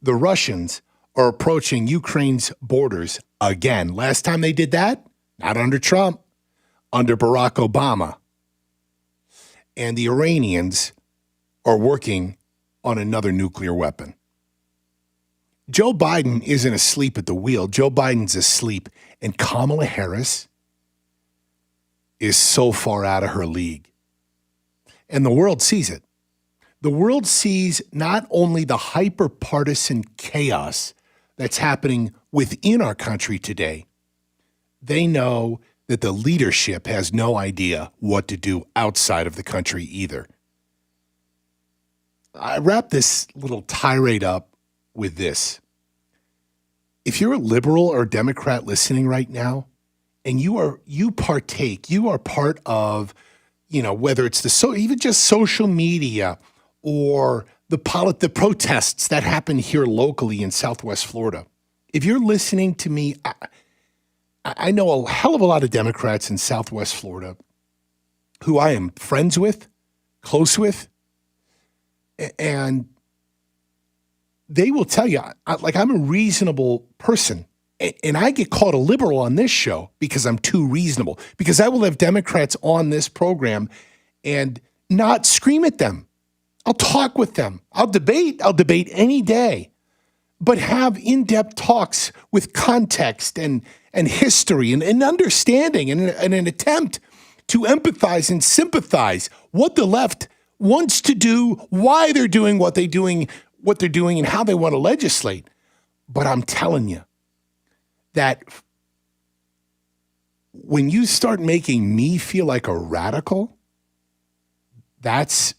The Russians are approaching Ukraine's borders again. Last time they did that, not under Trump, under Barack Obama. And the Iranians are working on another nuclear weapon. Joe Biden isn't asleep at the wheel. Joe Biden's asleep. And Kamala Harris is so far out of her league. And the world sees it. The world sees not only the hyper-partisan chaos that's happening within our country today, they know that the leadership has no idea what to do outside of the country either. I wrap this little tirade up with this. If you're a liberal or a Democrat listening right now, and you are part of, whether it's even just social media or the protests that happen here locally in Southwest Florida. If you're listening to me, I know a hell of a lot of Democrats in Southwest Florida who I am friends with, close with, and they will tell you, I'm a reasonable person. And I get called a liberal on this show because I'm too reasonable, because I will have Democrats on this program and not scream at them. I'll talk with them. I'll debate any day, but have in-depth talks with context and history and understanding and an attempt to empathize and sympathize what the left wants to do, why they're doing what they're doing, and how they want to legislate. But I'm telling you, that when you start making me feel like a radical, that's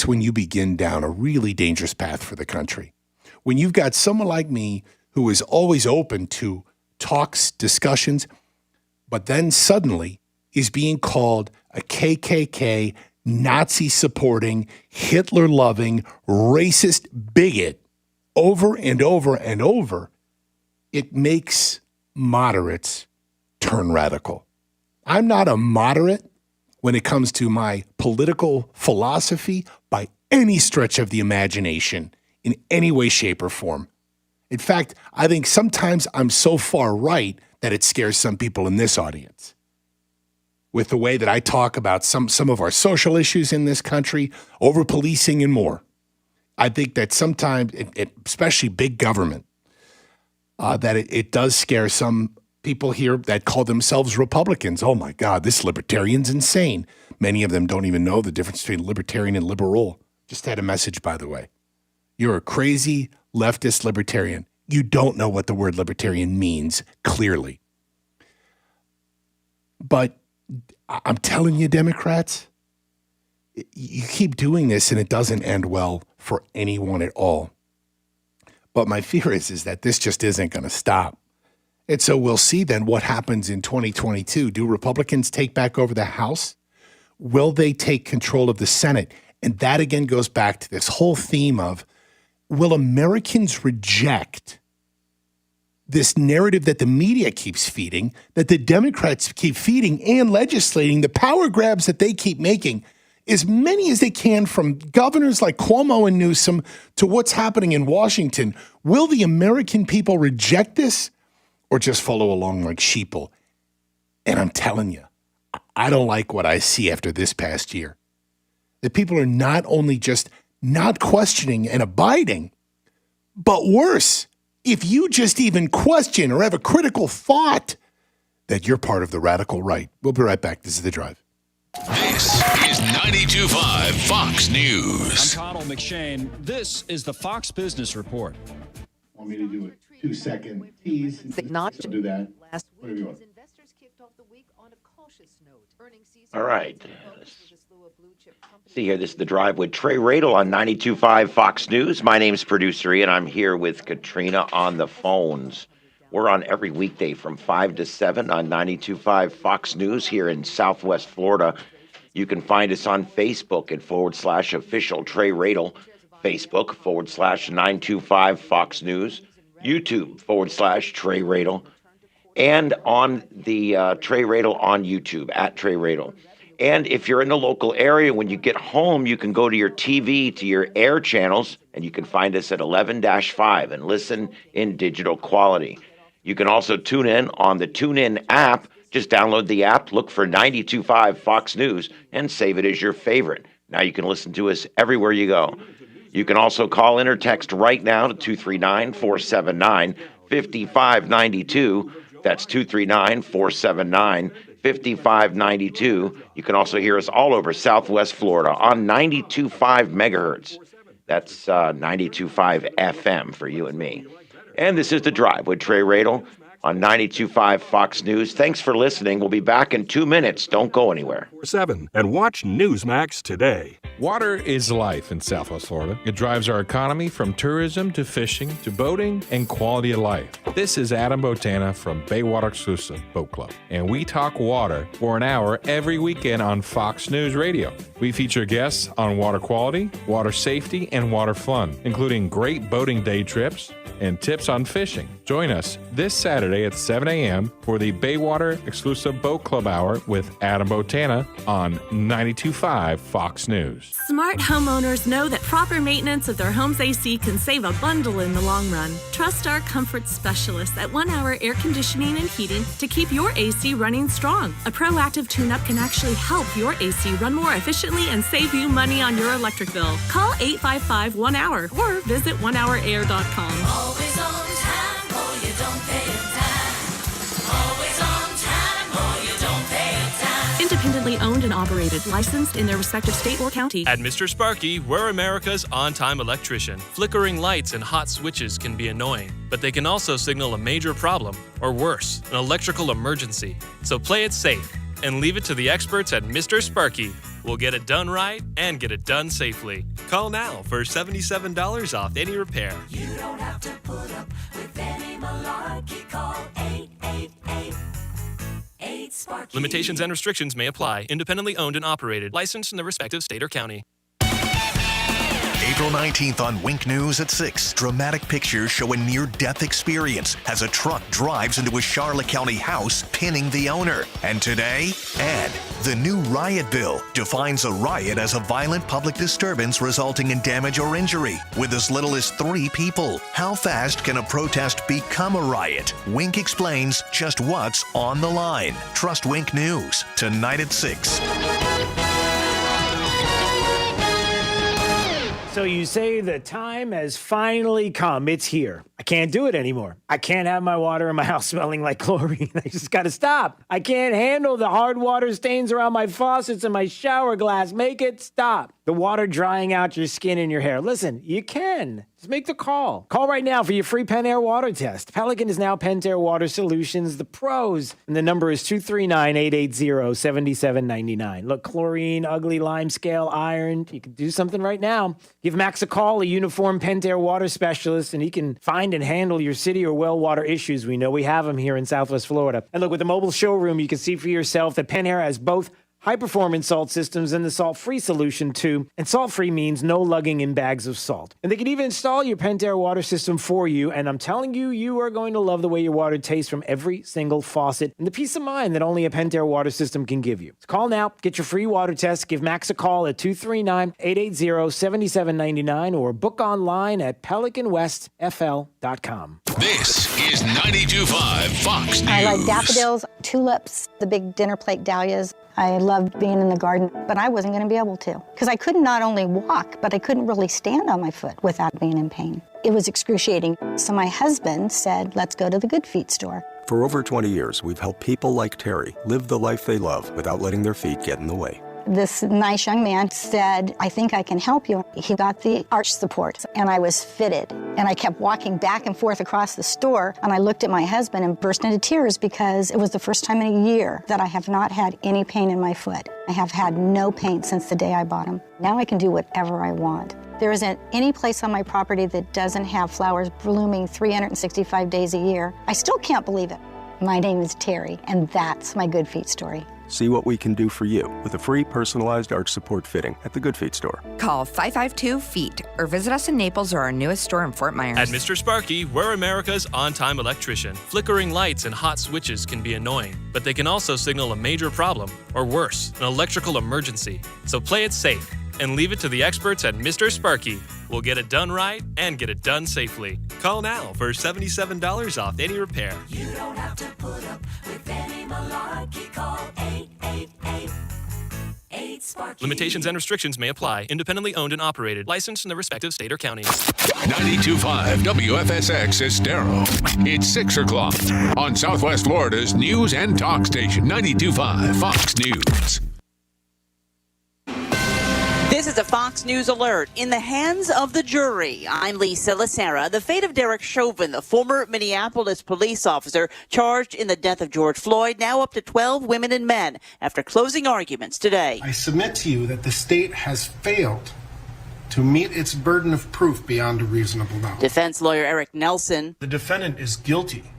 when you begin down a really dangerous path for the country. When you've got someone like me who is always open to talks, discussions, but then suddenly is being called a KKK, Nazi-supporting, Hitler-loving, racist bigot over and over and over, it makes moderates turn radical. I'm not a moderate when it comes to my political philosophy by any stretch of the imagination in any way, shape, or form. In fact, I think sometimes I'm so far right that it scares some people in this audience. With the way that I talk about some of our social issues in this country, over-policing and more. I think that sometimes, especially big government, that it does scare some people here that call themselves Republicans. Oh my God, this libertarian's insane. Many of them don't even know the difference between libertarian and liberal. Just had a message, by the way. You're a crazy leftist libertarian. You don't know what the word libertarian means, clearly. But I'm telling you, Democrats, you keep doing this and it doesn't end well for anyone at all. But my fear is that this just isn't going to stop. And so we'll see then what happens in 2022. Do Republicans take back over the House? Will they take control of the Senate? And that again goes back to this whole theme of, will Americans reject this narrative that the media keeps feeding, that the Democrats keep feeding and legislating, the power grabs that they keep making, as many as they can, from governors like Cuomo and Newsom to what's happening in Washington? Will the American people reject this or just follow along like sheeple? And I'm telling you, I don't like what I see after this past year. That people are not only just not questioning and abiding, but worse, if you just even question or have a critical thought, that you're part of the radical right. We'll be right back. This is The Drive. This is 92.5 Fox News. I'm Connell McShane. This is the Fox Business Report. Want me to do a 2-second tease? Not to do that. Last What do week, you want? as investors kicked off the week on a cautious note. Earnings season All right. focused with a slew of blue chip companies. See here, this is The Drive with Trey Radel on 92.5 Fox News. My name's Producer E, and I'm here with Katrina on the phones. We're on every weekday from 5 to 7 on 92.5 Fox News here in Southwest Florida. You can find us on Facebook at /official Trey Radel, Facebook /925 Fox News, YouTube /Trey Radel, and on the Trey Radel on YouTube, at Trey Radel. And if you're in the local area, when you get home, you can go to your TV, to your air channels, and you can find us at 11-5 and listen in digital quality. You can also tune in on the TuneIn app. Just download the app, look for 92.5 Fox News, and save it as your favorite. Now you can listen to us everywhere you go. You can also call in or text right now to 239-479-5592. That's 239-479-5592. You can also hear us all over Southwest Florida on 92.5 megahertz. That's 92.5 FM for you and me. And this is The Drive with Trey Radel on 92.5 Fox News. Thanks for listening. We'll be back in 2 minutes. Don't go anywhere. 7 and watch Newsmax today. Water is life in Southwest Florida. It drives our economy from tourism to fishing to boating and quality of life. This is Adam Botana from Baywater Exclusive Boat Club, and we talk water for an hour every weekend on Fox News Radio. We feature guests on water quality, water safety, and water fun, including great boating day trips and tips on fishing. Join us this Saturday at 7 a.m. for the Baywater Exclusive Boat Club Hour with Adam Botana on 92.5 Fox News. Smart homeowners know that proper maintenance of their home's AC can save a bundle in the long run. Trust our comfort specialists at 1 Hour Air Conditioning and Heating to keep your AC running strong. A proactive tune-up can actually help your AC run more efficiently and save you money on your electric bill. Call 855-1HOUR or visit onehourair.com. Always on time or you don't pay a dime. Always on time or you don't pay a dime. Independently owned and operated, licensed in their respective state or county. At Mr. Sparky, we're America's on-time electrician. Flickering lights and hot switches can be annoying, but they can also signal a major problem, or worse, an electrical emergency. So play it safe and leave it to the experts at Mr. Sparky. We'll get it done right and get it done safely. Call now for $77 off any repair. You don't have to put up with any malarkey. Call 888-8-SPARKY. Limitations and restrictions may apply. Independently owned and operated. Licensed in the respective state or county. April 19th on Wink News at 6, dramatic pictures show a near-death experience as a truck drives into a Charlotte County house, pinning the owner. And today, the new riot bill defines a riot as a violent public disturbance resulting in damage or injury, with as little as 3 people. How fast can a protest become a riot? Wink explains just what's on the line. Trust Wink News, tonight at 6. So you say the time has finally come. It's here. I can't do it anymore. I can't have my water in my house smelling like chlorine. I just got to stop. I can't handle the hard water stains around my faucets and my shower glass. Make it stop. The water drying out your skin and your hair. Listen, you can. Just make the call. Call right now for your free Pentair water test. Pelican is now Pentair Water Solutions, the pros. And the number is 239-880-7799. Look, chlorine, ugly lime scale, iron. You can do something right now. Give Max a call, a uniformed Pentair water specialist, and he can find and handle your city or well water issues. We know we have them here in Southwest Florida. And look, with the mobile showroom, you can see for yourself that Pentair has both high-performance salt systems and the salt-free solution, too. And salt-free means no lugging in bags of salt. And they can even install your Pentair water system for you. And I'm telling you, you are going to love the way your water tastes from every single faucet and the peace of mind that only a Pentair water system can give you. So call now. Get your free water test. Give Max a call at 239-880-7799 or book online at pelicanwestfl.com. This is 92.5 Fox News. I like daffodils, tulips, the big dinner plate dahlias. I loved being in the garden, but I wasn't going to be able to because I couldn't not only walk, but I couldn't really stand on my foot without being in pain. It was excruciating. So my husband said, let's go to the Good Feet store. For over 20 years, we've helped people like Terry live the life they love without letting their feet get in the way. This nice young man said, I think I can help you. He got the arch support, and I was fitted. And I kept walking back and forth across the store, and I looked at my husband and burst into tears because it was the first time in a year that I have not had any pain in my foot. I have had no pain since the day I bought them. Now I can do whatever I want. There isn't any place on my property that doesn't have flowers blooming 365 days a year. I still can't believe it. My name is Terry, and that's my Good Feet story. See what we can do for you with a free personalized arch support fitting at the Good Feet store. Call 552-FEET or visit us in Naples or our newest store in Fort Myers. At Mr. Sparky, we're America's on-time electrician. Flickering lights and hot switches can be annoying, but they can also signal a major problem, or worse, an electrical emergency. So play it safe and leave it to the experts at Mr. Sparky. We'll get it done right and get it done safely. Call now for $77 off any repair. You don't have to put up with any malarkey. Call 888-8-SPARKY. Limitations and restrictions may apply. Independently owned and operated. Licensed in the respective state or county. 92.5 WFSX Estero. It's 6 o'clock on Southwest Florida's news and talk station, 92.5 Fox News. This is a Fox News alert. In the hands of the jury, I'm Lisa Lacera. The fate of Derek Chauvin, the former Minneapolis police officer charged in the death of George Floyd, now up to 12 women and men after closing arguments today. I submit to you that the state has failed to meet its burden of proof beyond a reasonable doubt. Defense lawyer Eric Nelson. The defendant is guilty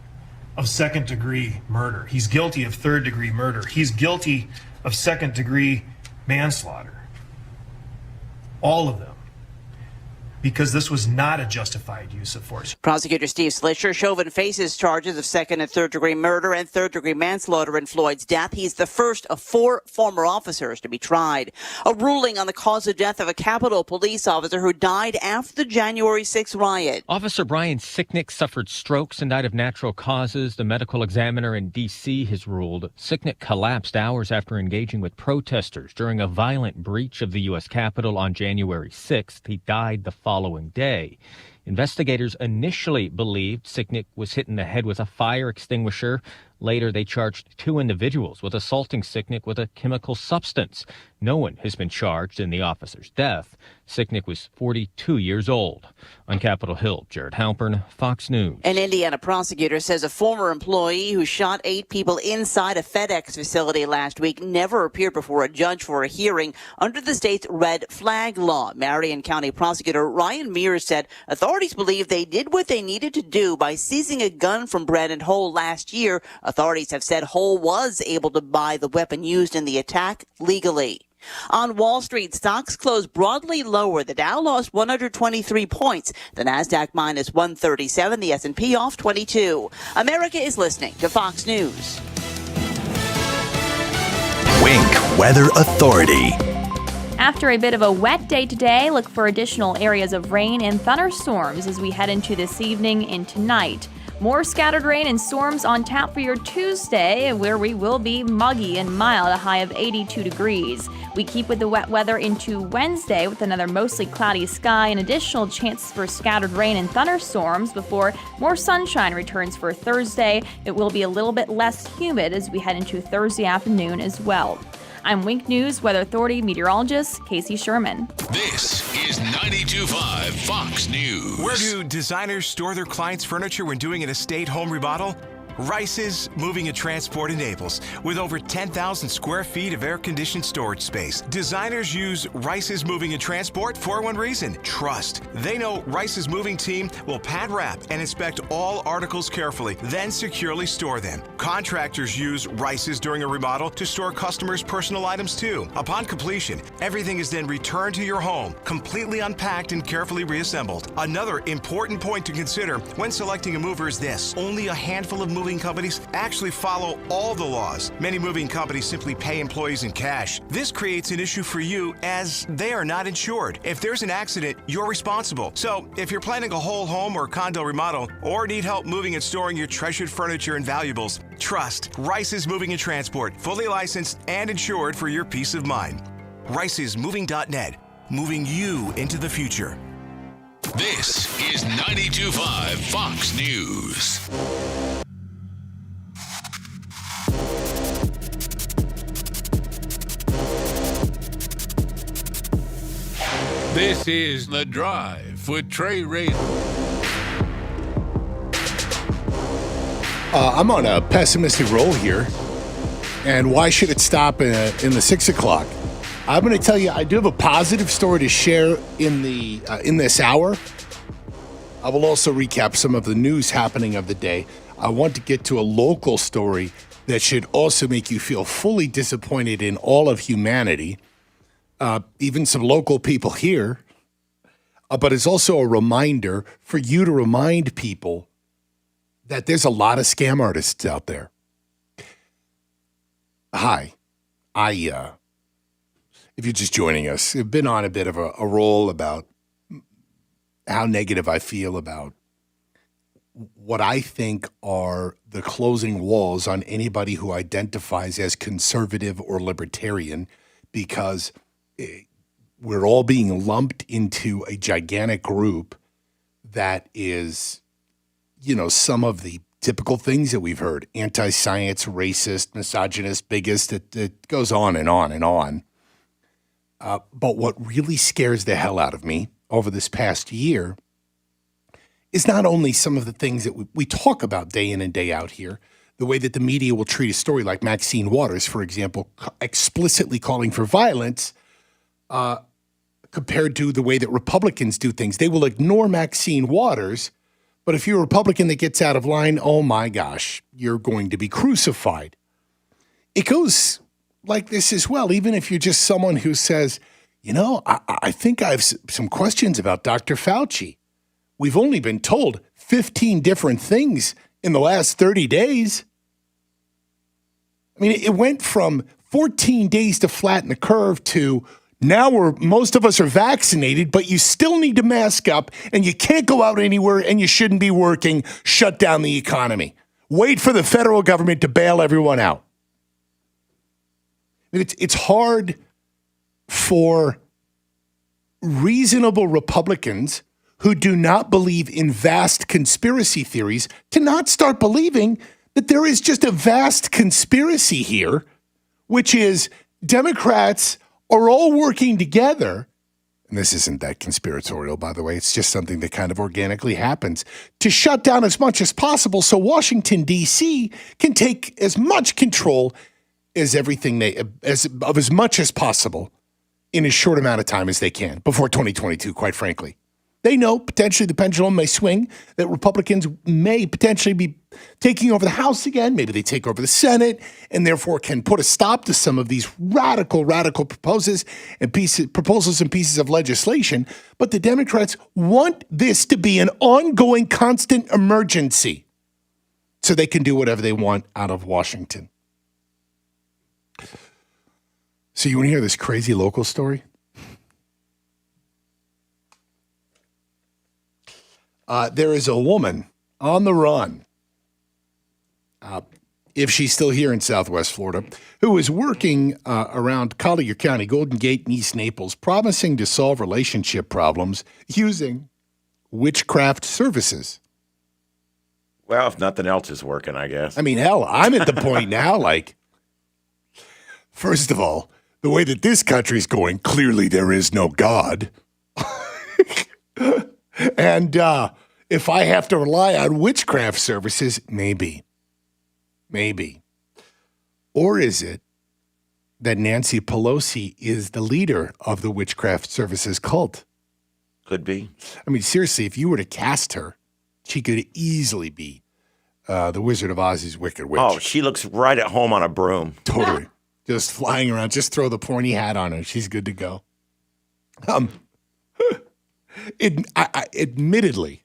of second-degree murder. He's guilty of third-degree murder. He's guilty of second-degree manslaughter. All of them. Because this was not a justified use of force. Prosecutor Steve Slisher, Chauvin faces charges of second and third degree murder and third degree manslaughter in Floyd's death. He's the first of 4 former officers to be tried. A ruling on the cause of death of a Capitol police officer who died after the January 6th riot. Officer Brian Sicknick suffered strokes and died of natural causes. The medical examiner in D.C. has ruled Sicknick collapsed hours after engaging with protesters during a violent breach of the U.S. Capitol on January 6th. He died the following day. Investigators initially believed Sicknick was hit in the head with a fire extinguisher. Later, they charged 2 individuals with assaulting Sicknick with a chemical substance. No one has been charged in the officer's death. Sicknick was 42 years old. On Capitol Hill, Jared Halpern, Fox News. An Indiana prosecutor says a former employee who shot 8 people inside a FedEx facility last week never appeared before a judge for a hearing under the state's red flag law. Marion County prosecutor Ryan Mears said authorities believe they did what they needed to do by seizing a gun from Brandon Hole last year. Authorities have said Hole was able to buy the weapon used in the attack legally. On Wall Street, stocks closed broadly lower. The Dow lost 123 points. The Nasdaq minus 137. The S&P off 22. America is listening to Fox News. Wink Weather Authority. After a bit of a wet day today, look for additional areas of rain and thunderstorms as we head into this evening and tonight. More scattered rain and storms on tap for your Tuesday, where we will be muggy and mild, a high of 82 degrees. We keep with the wet weather into Wednesday with another mostly cloudy sky and additional chances for scattered rain and thunderstorms before more sunshine returns for Thursday. It will be a little bit less humid as we head into Thursday afternoon as well. I'm Wink News Weather Authority meteorologist Casey Sherman. This is 92.5 Fox News. Where do designers store their clients' furniture when doing an estate home remodel? Rice's Moving and Transport in Naples. With over 10,000 square feet of air-conditioned storage space, designers use Rice's Moving and Transport for one reason: trust. They know Rice's Moving team will pad wrap and inspect all articles carefully, then securely store them. Contractors use Rice's during a remodel to store customers' personal items too. Upon completion, everything is then returned to your home, completely unpacked and carefully reassembled. Another important point to consider when selecting a mover is this: only a handful of moving companies actually follow all the laws. Many moving companies simply pay employees in cash. This creates an issue for you as they are not insured. If there's an accident, you're responsible. So if you're planning a whole home or condo remodel or need help moving and storing your treasured furniture and valuables, trust Rice's Moving and Transport, fully licensed and insured for your peace of mind. Rice'sMoving.net, moving you into the future. This is 92.5 Fox News. This is The Drive with Trey Rader. I'm on a pessimistic roll here, and why should it stop in the 6 o'clock? I'm going to tell you, I do have a positive story to share in this hour. I will also recap some of the news happening of the day. I want to get to a local story that should also make you feel fully disappointed in all of humanity. Even some local people here, but it's also a reminder for you to remind people that there's a lot of scam artists out there. Hi, if you're just joining us, I've been on a bit of a roll about how negative I feel about what I think are the closing walls on anybody who identifies as conservative or libertarian, because we're all being lumped into a gigantic group that is, some of the typical things that we've heard: anti-science, racist, misogynist, biggest. It goes on and on and on. But what really scares the hell out of me over this past year is not only some of the things that we talk about day in and day out here, the way that the media will treat a story like Maxine Waters, for example, explicitly calling for violence, compared to the way that Republicans do things. They will ignore Maxine Waters, but if you're a Republican that gets out of line, oh my gosh, you're going to be crucified. It goes like this as well, even if you're just someone who says, I think I have some questions about Dr. Fauci. We've only been told 15 different things in the last 30 days. I mean, it went from 14 days to flatten the curve to now most of us are vaccinated, but you still need to mask up and you can't go out anywhere and you shouldn't be working. Shut down the economy. Wait for the federal government to bail everyone out. It's hard for reasonable Republicans who do not believe in vast conspiracy theories to not start believing that there is just a vast conspiracy here, which is Democrats are all working together, and this isn't that conspiratorial, by the way, it's just something that kind of organically happens, to shut down as much as possible so Washington, D.C. can take as much control as much as possible in as short amount of time as they can before 2022, quite frankly. They know potentially the pendulum may swing, that Republicans may potentially be taking over the House again. Maybe they take over the Senate and therefore can put a stop to some of these radical proposals and pieces of legislation. But the Democrats want this to be an ongoing, constant emergency so they can do whatever they want out of Washington. So you want to hear this crazy local story? There is a woman on the run, if she's still here in Southwest Florida, who is working around Collier County, Golden Gate, and East Naples, promising to solve relationship problems using witchcraft services. Well, if nothing else is working, I guess. I mean, hell, I'm at the point now, like, first of all, the way that this country's going, clearly there is no God. And if I have to rely on witchcraft services, maybe. Or is it that Nancy Pelosi is the leader of the witchcraft services cult? Could be. I mean, seriously, if you were to cast her, she could easily be the Wizard of Oz's Wicked Witch. Oh, she looks right at home on a broom. Totally. Just flying around. Just throw the pointy hat on her. She's good to go. Admittedly,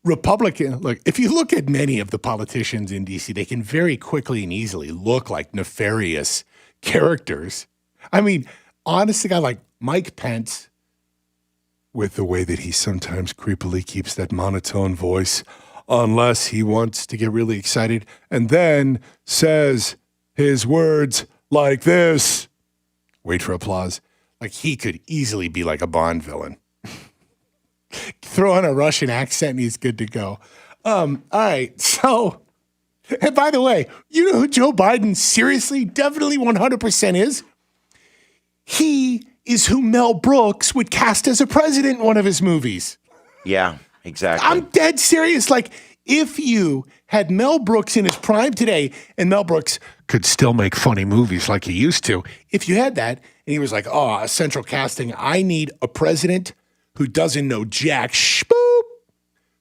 Republican, look, if you look at many of the politicians in D.C., they can very quickly and easily look like nefarious characters. I mean, honestly, I like Mike Pence, with the way that he sometimes creepily keeps that monotone voice, unless he wants to get really excited, and then says his words like this. Wait for applause. Like, he could easily be like a Bond villain. Throw on a Russian accent and he's good to go. All right, so, and by the way, you know who Joe Biden seriously, definitely 100% is? He is who Mel Brooks would cast as a president in one of his movies. Yeah, exactly. I'm dead serious. Like, if you had Mel Brooks in his prime today, and Mel Brooks could still make funny movies like he used to, if you had that, and he was like, oh, a central casting, I need a president who doesn't know jack boop,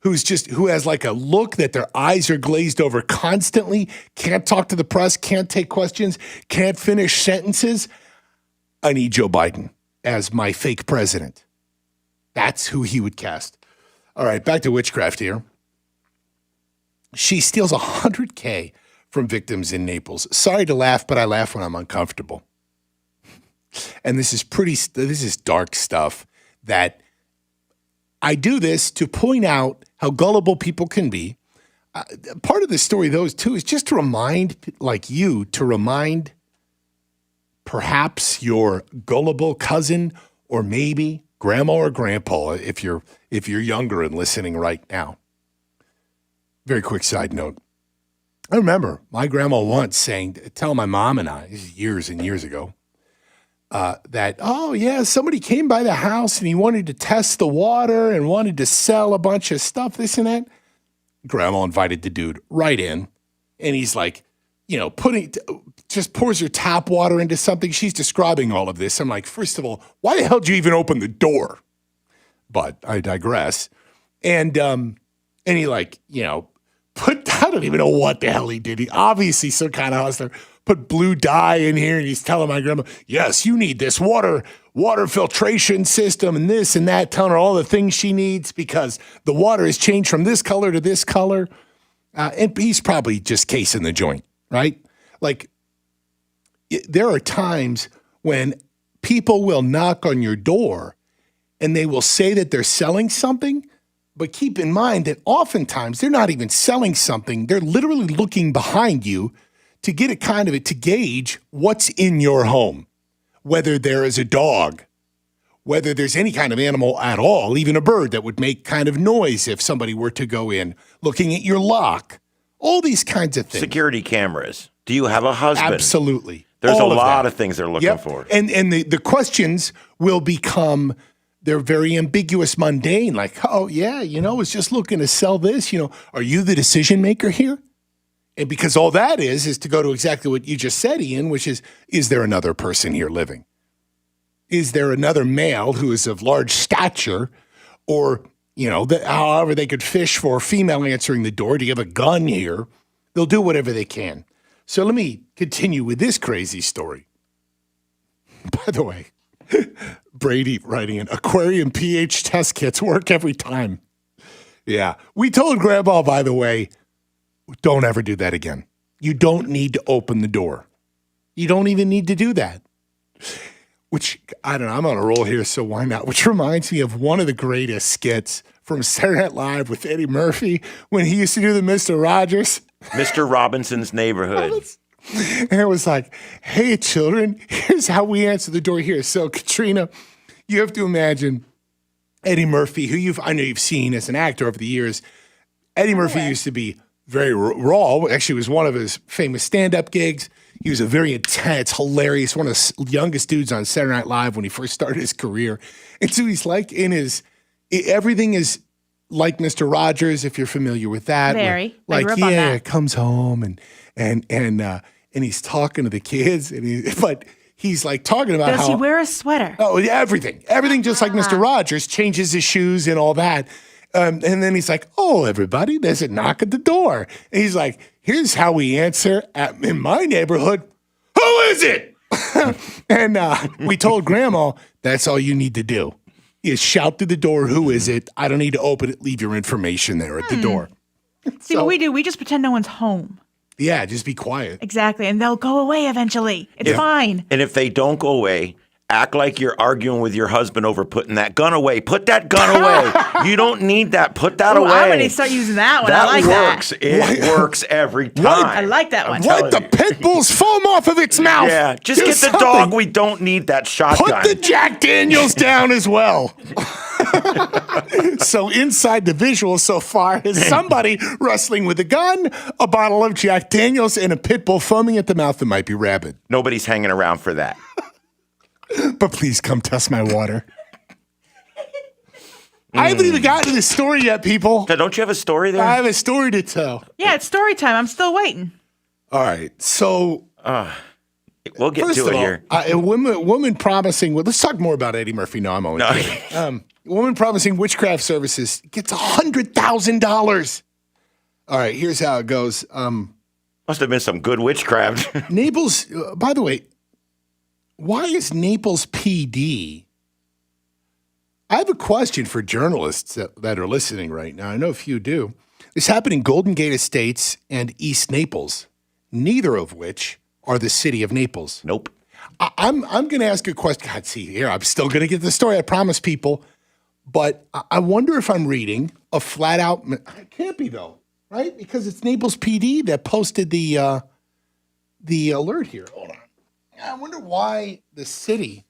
who has like a look that their eyes are glazed over constantly, can't talk to the press, can't take questions, can't finish sentences. I need Joe Biden as my fake president. That's who he would cast. All right, back to witchcraft here. She steals $100K from victims in Naples. Sorry to laugh, but I laugh when I'm uncomfortable. And this is dark stuff that I do this to point out how gullible people can be. Part of the story, though, too, is just to remind, perhaps your gullible cousin or maybe grandma or grandpa, if you're younger and listening right now. Very quick side note. I remember my grandma once telling my mom and I, this is years and years ago, that, oh, yeah, somebody came by the house and he wanted to test the water and wanted to sell a bunch of stuff, this and that. Grandma invited the dude right in, and he's like, just pours her tap water into something. She's describing all of this. I'm like, first of all, why the hell did you even open the door? But I digress. And he I don't even know what the hell he did. He obviously some kind of hustler. Put blue dye in here, and he's telling my grandma, yes, you need this water filtration system and this and that, telling her all the things she needs because the water has changed from this color to this color. And he's probably just casing the joint, right? Like, there are times when people will knock on your door and they will say that they're selling something, but keep in mind that oftentimes they're not even selling something. They're literally looking behind you to get to gauge what's in your home, whether there is a dog, whether there's any kind of animal at all, even a bird that would make kind of noise if somebody were to go in, looking at your lock, all these kinds of things. Security cameras. Do you have a husband? Absolutely. There's all a lot of things they're looking for. And the questions will become, they're very ambiguous, mundane, like, oh, yeah, I was just looking to sell this. Are you the decision maker here? And because all that is to go to exactly what you just said, Ian, which is there another person here living? Is there another male who is of large stature or, however they could fish for a female answering the door. Do you have a gun here? They'll do whatever they can. So let me continue with this crazy story. By the way, Brady writing in, aquarium pH test kits work every time. Yeah. We told Grandma, by the way, don't ever do that again. You don't need to open the door. You don't even need to do that. Which, I don't know, I'm on a roll here, so why not? Which reminds me of one of the greatest skits from Saturday Night Live with Eddie Murphy when he used to do the Mr. Rogers. Mr. Robinson's Neighborhood. And it was like, hey, children, here's how we answer the door here. So, Katrina, you have to imagine Eddie Murphy, who I know you've seen as an actor over the years. Eddie Murphy used to be very raw. Actually, it was one of his famous stand-up gigs. He was a very intense, hilarious, one of the youngest dudes on Saturday Night Live when he first started his career. And so he's like everything is like Mr. Rogers, if you're familiar with that. Very. Like, comes home and he's talking to the kids, but he's like talking about Does he wear a sweater? Oh, yeah, everything just like Mr. Rogers, changes his shoes and all that. And then he's like, oh, everybody, there's a knock at the door. And he's like, here's how we answer in my neighborhood. Who is it? And we told Grandma, that's all you need to do is shout through the door, who is it? I don't need to open it. Leave your information there at the door. See, what we do, we just pretend no one's home. Yeah, just be quiet. Exactly, and they'll go away eventually. It's fine. And if they don't go away, act like you're arguing with your husband over putting that gun away. Put that gun away. You don't need that. Put that away. I'm going to start using that one. I like works. that. It works every time. I like that one. Wipe the pit bull's foam off of its mouth. Yeah, just Do get something. the dog. We don't need that shotgun. Put the Jack Daniels down as well. So inside the visual so far is somebody wrestling with a gun, a bottle of Jack Daniels, and a pit bull foaming at the mouth that might be rabid. Nobody's hanging around for that. But please come test my water. I haven't even gotten to this story yet, people. Don't you have a story there? I have a story to tell. Yeah, it's story time. I'm still waiting. All right. So we'll get to it here. A woman promising, let's talk more about Eddie Murphy. No, I'm only kidding. A woman promising witchcraft services gets $100,000. All right, here's how it goes. Must have been some good witchcraft. Naples, by the way, why is Naples PD? I have a question for journalists that are listening right now. I know a few do. This happened in Golden Gate Estates and East Naples, neither of which are the city of Naples. Nope. I'm going to ask a question. God, see here, I'm still going to get the story. I promise people. But I wonder if I'm reading a flat out. It can't be though, right? Because it's Naples PD that posted the alert here. Hold on. I wonder why the city.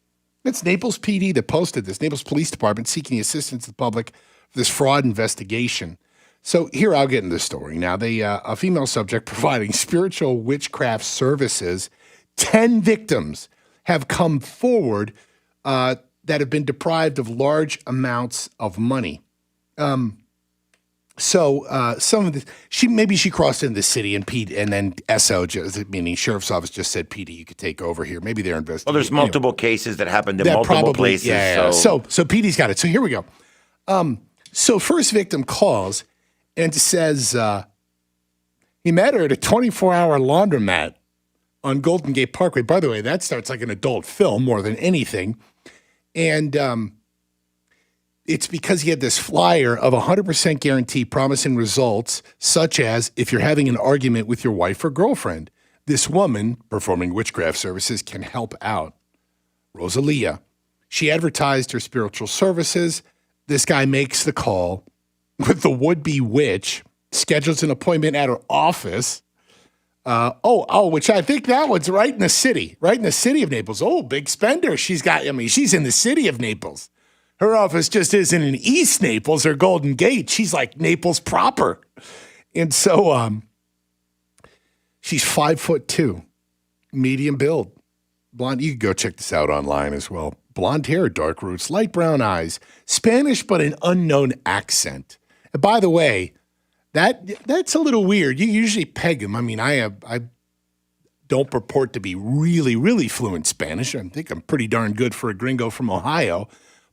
It's Naples PD that posted this. Naples Police Department seeking the assistance of the public for this fraud investigation. So here, I'll get into the story. Now, a female subject providing spiritual witchcraft services, 10 victims have come forward that have been deprived of large amounts of money. So some of the she crossed into the city and then SO, meaning Sheriff's Office, just said PD, you could take over here. Maybe they're investigating. Well, there's multiple cases that happened in multiple places. Yeah. So PD's got it. So here we go. So first victim calls and says he met her at a 24-hour laundromat on Golden Gate Parkway. By the way, that starts like an adult film more than anything. And it's because he had this flyer of 100% guarantee promising results, such as if you're having an argument with your wife or girlfriend, this woman performing witchcraft services can help out. Rosalia. She advertised her spiritual services. This guy makes the call with the would-be witch, schedules an appointment at her office. Which I think that one's right in the city of Naples. Oh, big spender. She's in the city of Naples. Her office just isn't in East Naples or Golden Gate. She's like Naples proper. And so she's 5'2", medium build, blonde. You can go check this out online as well. Blonde hair, dark roots, light brown eyes, Spanish but an unknown accent. And by the way, that's a little weird. You usually peg them. I mean, I don't purport to be really, really fluent Spanish. I think I'm pretty darn good for a gringo from Ohio.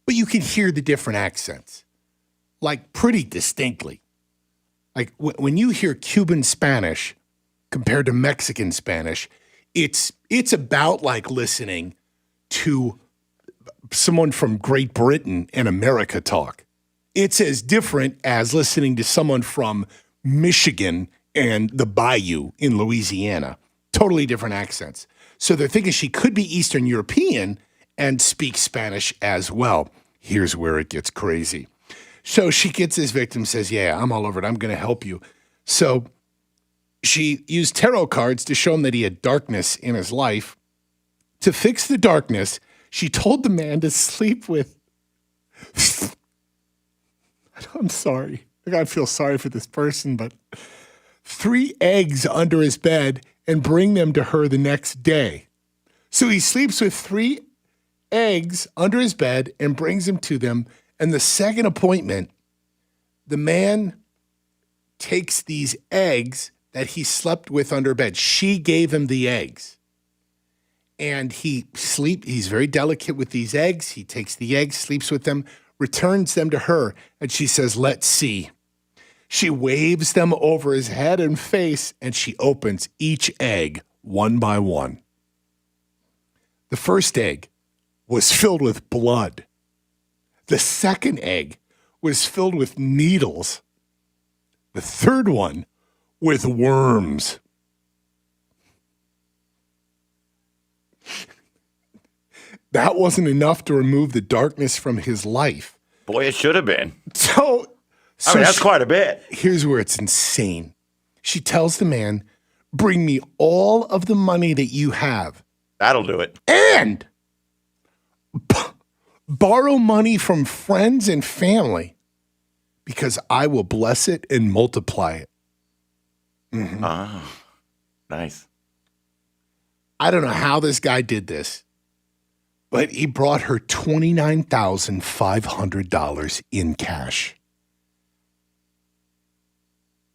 But you can hear the different accents. like pretty distinctly. Like when you hear Cuban Spanish compared to Mexican Spanish, it's about like listening to someone from Great Britain and America talk. It's as different as listening to someone from Michigan and the Bayou in Louisiana. Totally different accents. So they're thinking she could be Eastern European and speak Spanish as well. Here's where it gets crazy. So she gets his victim, says, yeah, I'm all over it. I'm going to help you. So she used tarot cards to show him that he had darkness in his life. To fix the darkness, she told the man to sleep with... I'm sorry. I feel sorry for this person, but 3 eggs under his bed and bring them to her the next day. So he sleeps with 3 eggs under his bed and brings them to them. And the second appointment, the man takes these eggs that he slept with under bed. She gave him the eggs. And he's very delicate with these eggs. He takes the eggs, sleeps with them, returns them to her, and she says, let's see. She waves them over his head and face, and she opens each egg one by one. The first egg was filled with blood. The second egg was filled with needles. The third one with worms. That wasn't enough to remove the darkness from his life. Boy, it should have been. So that's quite a bit. Here's where it's insane. She tells the man, bring me all of the money that you have. That'll do it. And borrow money from friends and family because I will bless it and multiply it. Mm-hmm. Oh, nice. I don't know how this guy did this, but he brought her $29,500 in cash.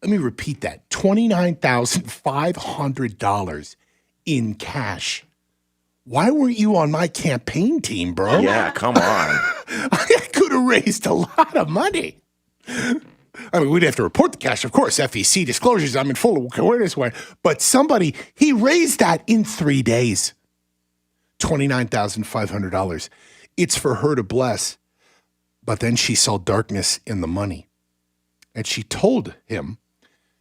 Let me repeat that. $29,500 in cash. Why weren't you on my campaign team, bro? Yeah, come on. I could have raised a lot of money. I mean, we'd have to report the cash, of course, FEC disclosures. I'm in full awareness. But he raised that in 3 days. $29,500. It's for her to bless. But then she saw darkness in the money. And she told him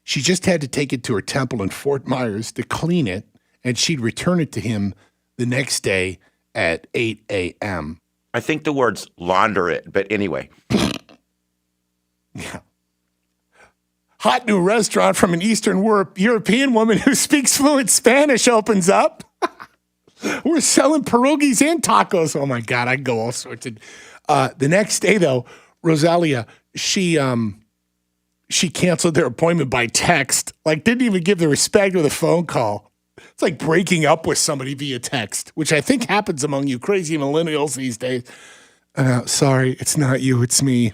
she just had to take it to her temple in Fort Myers to clean it, and she'd return it to him the next day at 8 a.m. I think the words launder it, but anyway. Yeah. Hot new restaurant from an Eastern European woman who speaks fluent Spanish opens up. We're selling pierogies and tacos. Oh, my God. I go all sorts of... the next day, though, Rosalia, she canceled their appointment by text. Like, didn't even give the respect with a phone call. It's like breaking up with somebody via text, which I think happens among you crazy millennials these days. Sorry, it's not you, it's me.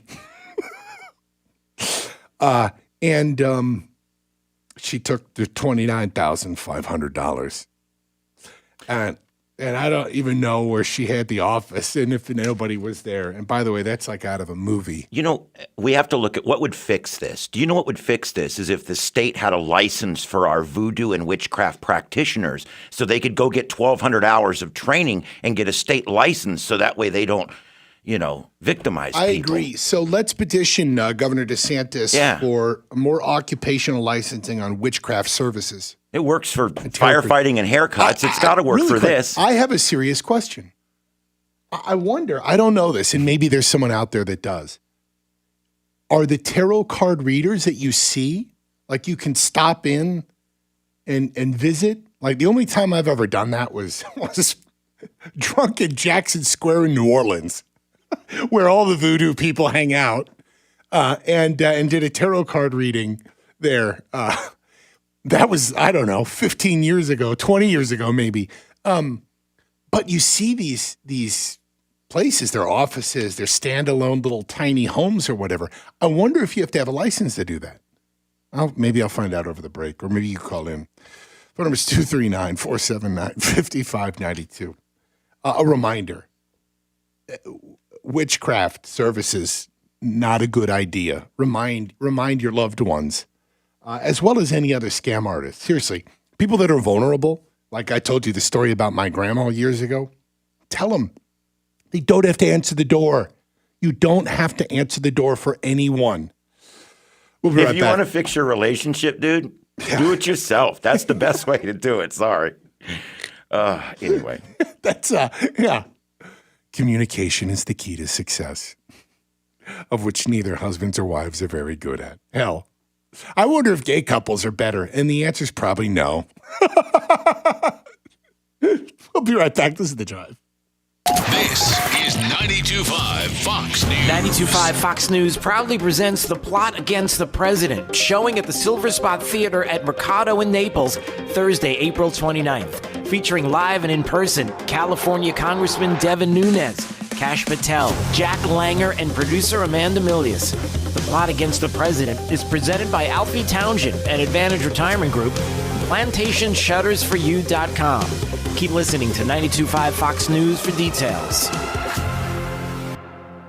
And she took the $29,500. And I don't even know where she had the office and if nobody was there. And by the way, that's like out of a movie. You know, we have to look at what would fix this. Do you know what would fix this is if the state had a license for our voodoo and witchcraft practitioners so they could go get 1,200 hours of training and get a state license so that way they don't, victimize people. I agree. So let's petition Governor DeSantis for more occupational licensing on witchcraft services. It works for firefighting and haircuts. It's got to work for this. I have a serious question. I wonder, I don't know this, and maybe there's someone out there that does. Are the tarot card readers that you see, like you can stop in and visit? Like the only time I've ever done that was drunk at Jackson Square in New Orleans, where all the voodoo people hang out, and did a tarot card reading there. That was, I don't know, 15 years ago, 20 years ago, maybe. But you see these places, their offices, their standalone little tiny homes or whatever. I wonder if you have to have a license to do that. Maybe I'll find out over the break, or maybe you call in. Phone number is 239-479-5592. A reminder, witchcraft services not a good idea. Remind your loved ones, as well as any other scam artist. Seriously, people that are vulnerable, like I told you the story about my grandma years ago, tell them they don't have to answer the door. You don't have to answer the door for anyone. We'll be right If you back. want to fix your relationship, dude, do it yourself. That's the best way to do it. Sorry. Anyway. That's, communication is the key to success, of which neither husbands or wives are very good at. Hell, I wonder if gay couples are better, and the answer is probably no. We'll be right back. This is The Drive. This is 92.5 Fox News. 92.5 Fox News proudly presents The Plot Against the President, showing at the Silver Spot Theater at Mercado in Naples, Thursday, April 29th. Featuring live and in person, California Congressman Devin Nunes, Kash Patel, Jack Langer, and producer Amanda Milius. The Plot Against the President is presented by Alfie Townsend and Advantage Retirement Group, PlantationShuttersForYou.com. Keep listening to 92.5 Fox News for details.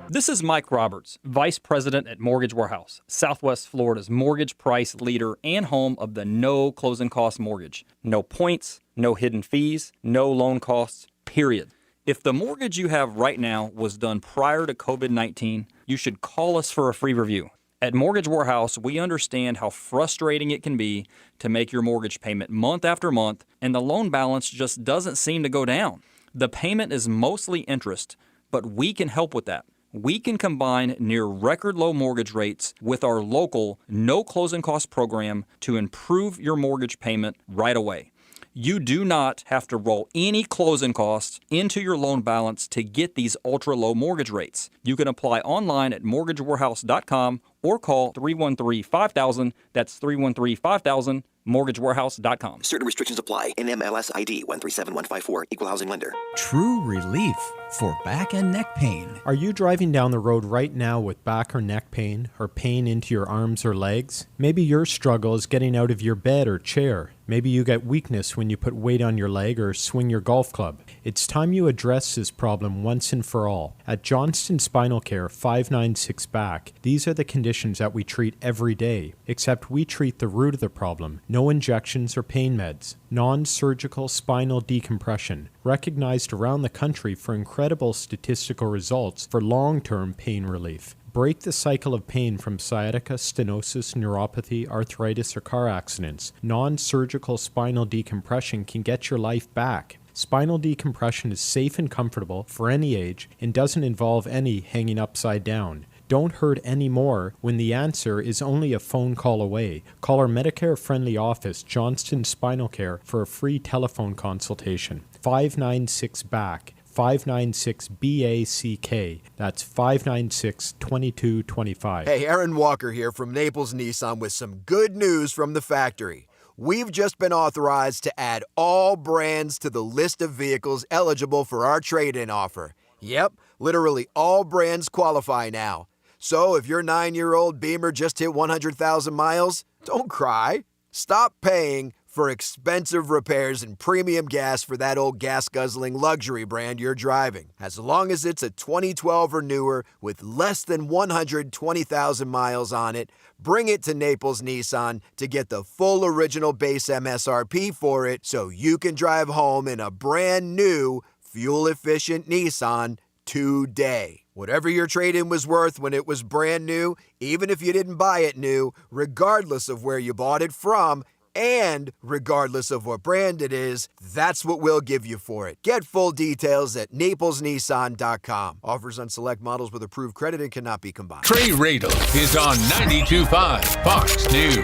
This is Mike Roberts, Vice President at Mortgage Warehouse, Southwest Florida's mortgage price leader and home of the no closing cost mortgage. No points, no hidden fees, no loan costs, period. If the mortgage you have right now was done prior to COVID-19, you should call us for a free review. At Mortgage Warehouse, we understand how frustrating it can be to make your mortgage payment month after month, and the loan balance just doesn't seem to go down. The payment is mostly interest, but we can help with that. We can combine near record low mortgage rates with our local no closing cost program to improve your mortgage payment right away. You do not have to roll any closing costs into your loan balance to get these ultra low mortgage rates. You can apply online at mortgagewarehouse.com or call 313-5000. That's 313-5000, mortgagewarehouse.com. Certain restrictions apply. NMLS ID 137154, Equal Housing Lender. True relief for back and neck pain. Are you driving down the road right now with back or neck pain or pain into your arms or legs? Maybe your struggle is getting out of your bed or chair. Maybe you get weakness when you put weight on your leg or swing your golf club. It's time you address this problem once and for all. At Johnston Spinal Care 596 Back, these are the conditions that we treat every day, except we treat the root of the problem. No injections or pain meds. Non-surgical spinal decompression, recognized around the country for incredible statistical results for long-term pain relief. Break the cycle of pain from sciatica, stenosis, neuropathy, arthritis, or car accidents. Non-surgical spinal decompression can get your life back. Spinal decompression is safe and comfortable for any age and doesn't involve any hanging upside down. Don't hurt anymore when the answer is only a phone call away. Call our Medicare-friendly office, Johnston Spinal Care, for a free telephone consultation. 596-BACK. 596-BACK. That's 596-2225. Hey, Aaron Walker here from Naples Nissan with some good news from the factory. We've just been authorized to add all brands to the list of vehicles eligible for our trade-in offer. Yep, literally all brands qualify now. So if your 9-year-old Beamer just hit 100,000 miles, don't cry. Stop paying for expensive repairs and premium gas for that old gas-guzzling luxury brand you're driving. As long as it's a 2012 or newer with less than 120,000 miles on it, bring it to Naples Nissan to get the full original base MSRP for it so you can drive home in a brand new, fuel-efficient Nissan today. Whatever your trade-in was worth when it was brand new, even if you didn't buy it new, regardless of where you bought it from, and regardless of what brand it is, that's what we'll give you for it. Get full details at naplesnissan.com. Offers on select models with approved credit and cannot be combined. Trey Radel is on 92.5 Fox News.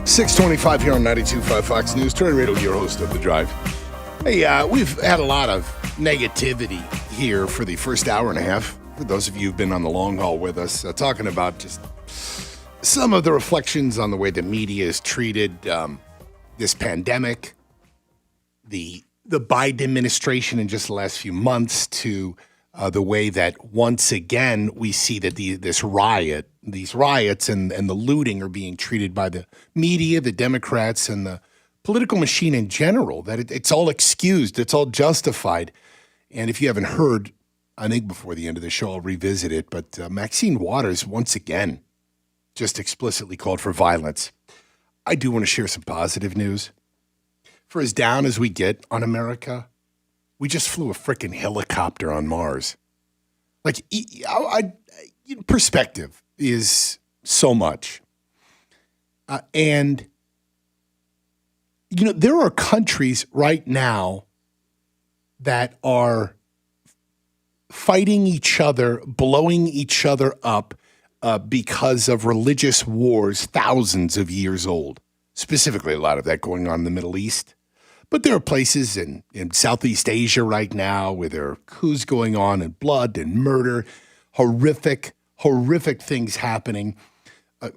6:25 here on 92.5 Fox News. Trey Radel, your host of The Drive. Hey, we've had a lot of negativity here for the first hour and a half. For those of you who've been on the long haul with us, talking about just some of the reflections on the way the media has treated this pandemic, the Biden administration in just the last few months, to the way that once again we see that these riots and the looting are being treated by the media, the Democrats, and the political machine in general, that it's all excused, it's all justified. And if you haven't heard, I think before the end of the show, I'll revisit it. But Maxine Waters, once again, just explicitly called for violence. I do want to share some positive news. For as down as we get on America, we just flew a freaking helicopter on Mars. Like, perspective is so much. And, there are countries right now that are fighting each other, blowing each other up because of religious wars thousands of years old. Specifically, a lot of that going on in the Middle East. But there are places in Southeast Asia right now where there are coups going on and blood and murder, horrific things happening.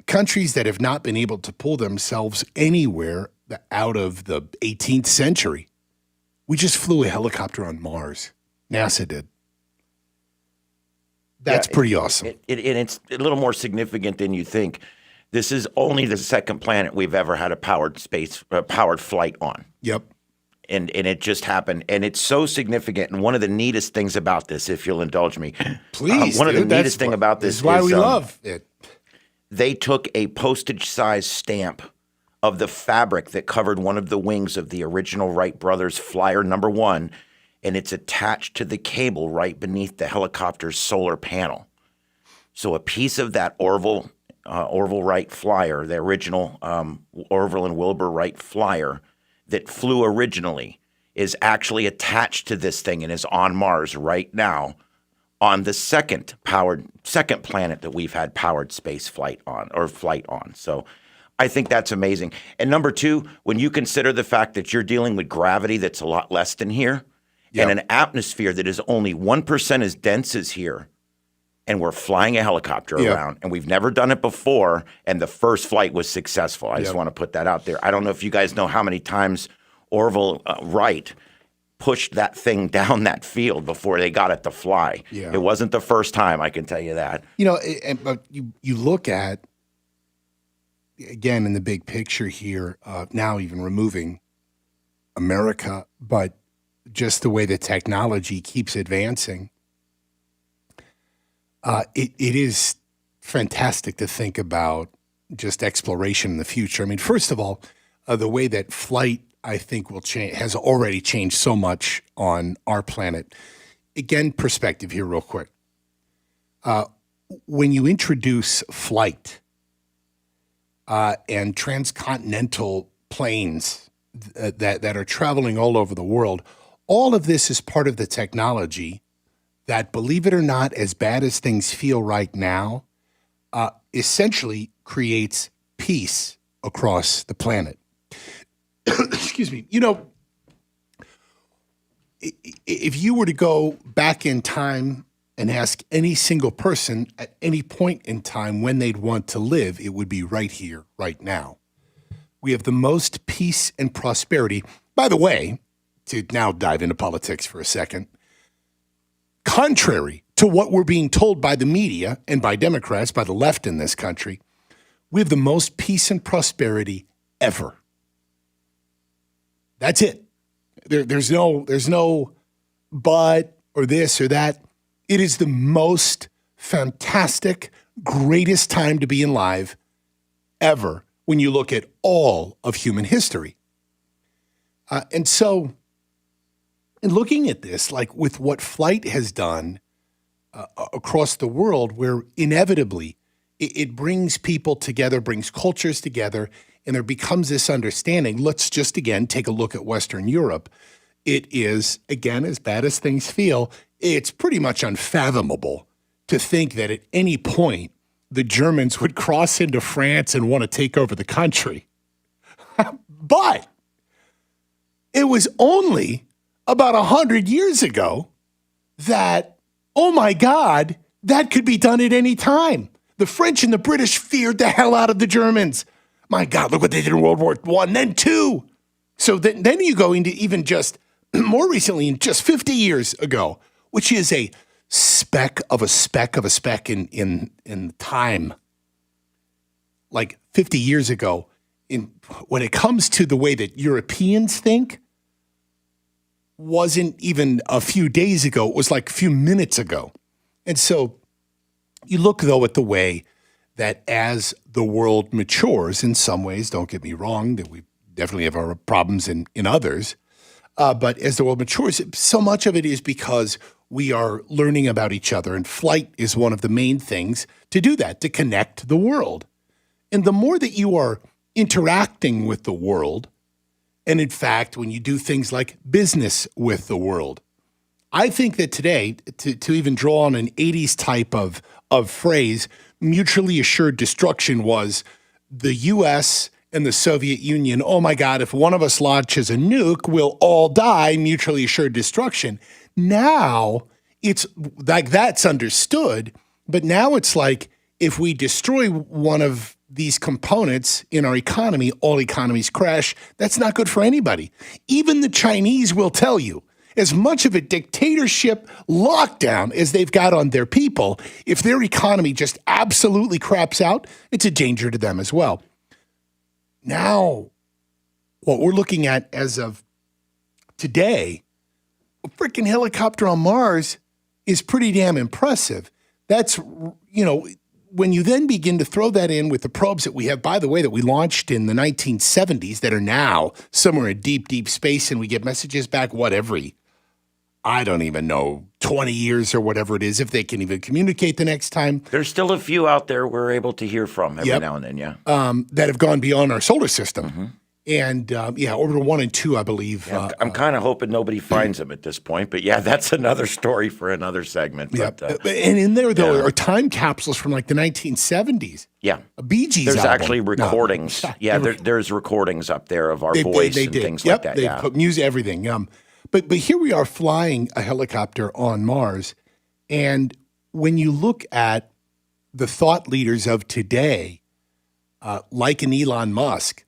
Countries that have not been able to pull themselves anywhere out of the 18th century. We just flew a helicopter on Mars. NASA did. That's pretty awesome. It's a little more significant than you think. This is only the second planet we've ever had a powered flight on. Yep. And it just happened. And it's so significant. And one of the neatest things about this, if you'll indulge me. Please, one of the neatest thing about this is why we love it. They took a postage-sized stamp of the fabric that covered one of the wings of the original Wright brothers Flyer number 1, and it's attached to the cable right beneath the helicopter's solar panel. So a piece of that Orville Wright Flyer, the original Orville and Wilbur Wright Flyer that flew originally, is actually attached to this thing and is on Mars right now on the second planet that we've had powered space flight on. So I think that's amazing. And number 2, when you consider the fact that you're dealing with gravity that's a lot less than here, and an atmosphere that is only 1% as dense as here, and we're flying a helicopter around, and we've never done it before, and the first flight was successful. I just want to put that out there. I don't know if you guys know how many times Orville Wright pushed that thing down that field before they got it to fly. Yeah. It wasn't the first time, I can tell you that. But you look at, again, in the big picture here, now even removing America, but just the way the technology keeps advancing, it is fantastic to think about just exploration in the future. I mean, first of all, the way that flight, I think, will change, has already changed so much on our planet. Again, perspective here real quick. When you introduce flight and transcontinental planes that are traveling all over the world, all of this is part of the technology that, believe it or not, as bad as things feel right now, essentially creates peace across the planet. Excuse me. If you were to go back in time and ask any single person at any point in time when they'd want to live, it would be right here, right now. We have the most peace and prosperity. By the way, to now dive into politics for a second, contrary to what we're being told by the media and by Democrats, by the left in this country, we have the most peace and prosperity ever. That's it. There's no but or this or that. It is the most fantastic, greatest time to be alive ever when you look at all of human history. And so, in looking at this, like with what flight has done across the world, where inevitably it brings people together, brings cultures together, and there becomes this understanding. Let's just, again, take a look at Western Europe. It is, again, as bad as things feel, it's pretty much unfathomable to think that at any point the Germans would cross into France and want to take over the country. But it was only about 100 years ago that, oh my God, that could be done at any time. The French and the British feared the hell out of the Germans. My God, look what they did in World War I, then II. So then you go into even just more recently, in just 50 years ago, which is a speck of a speck of a speck in time. Like 50 years ago, when it comes to the way that Europeans think, wasn't even a few days ago. It was like a few minutes ago. And so you look, though, at the way that as the world matures, in some ways, don't get me wrong, that we definitely have our problems in others, but as the world matures, so much of it is because we are learning about each other, and flight is one of the main things to do that, to connect the world. And the more that you are interacting with the world, and in fact, when you do things like business with the world, I think that today, to even draw on an 80s type of phrase, mutually assured destruction was the U.S. and the Soviet Union. Oh my God, if one of us launches a nuke, we'll all die, mutually assured destruction. Now, it's like that's understood, but now it's like if we destroy one of these components in our economy, all economies crash. That's not good for anybody. Even the Chinese will tell you, as much of a dictatorship lockdown as they've got on their people, if their economy just absolutely craps out, it's a danger to them as well. Now, what we're looking at as of today, a freaking helicopter on Mars is pretty damn impressive. That's, when you then begin to throw that in with the probes that we have, by the way, that we launched in the 1970s that are now somewhere in deep, deep space, and we get messages back, I don't even know, 20 years or whatever it is, if they can even communicate the next time. There's still a few out there we're able to hear from every now and then, yeah. That have gone beyond our solar system. Mm-hmm. And, Orbital 1 and 2, I believe. Yeah, I'm kind of hoping nobody finds them at this point. But, yeah, that's another story for another segment. But, and in there, though, are time capsules from, like, the 1970s. Yeah. A Bee Gees There's album. actually recordings. There's recordings up there of our voice and things like that. They put music, everything. But here we are flying a helicopter on Mars. And when you look at the thought leaders of today, like an Elon Musk,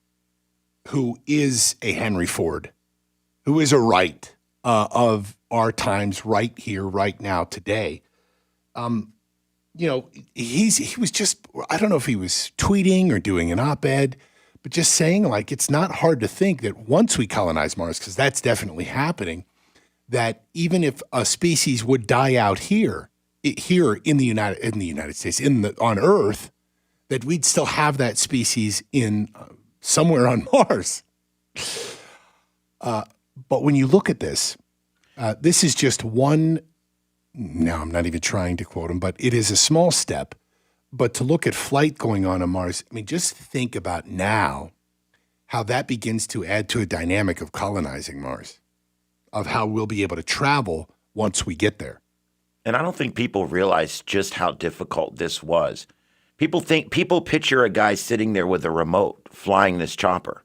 who is a Henry Ford, who is a Wright of our times right here, right now, today. He was just, I don't know if he was tweeting or doing an op-ed, but just saying, like, it's not hard to think that once we colonize Mars, because that's definitely happening, that even if a species would die out here in the United States, on Earth, that we'd still have that species in somewhere on Mars. But when you look at this, this is just one, now I'm not even trying to quote him, but it is a small step. But to look at flight going on Mars, I mean, just think about now how that begins to add to a dynamic of colonizing Mars, of how we'll be able to travel once we get there. And I don't think people realize just how difficult this was. People picture a guy sitting there with a remote flying this chopper.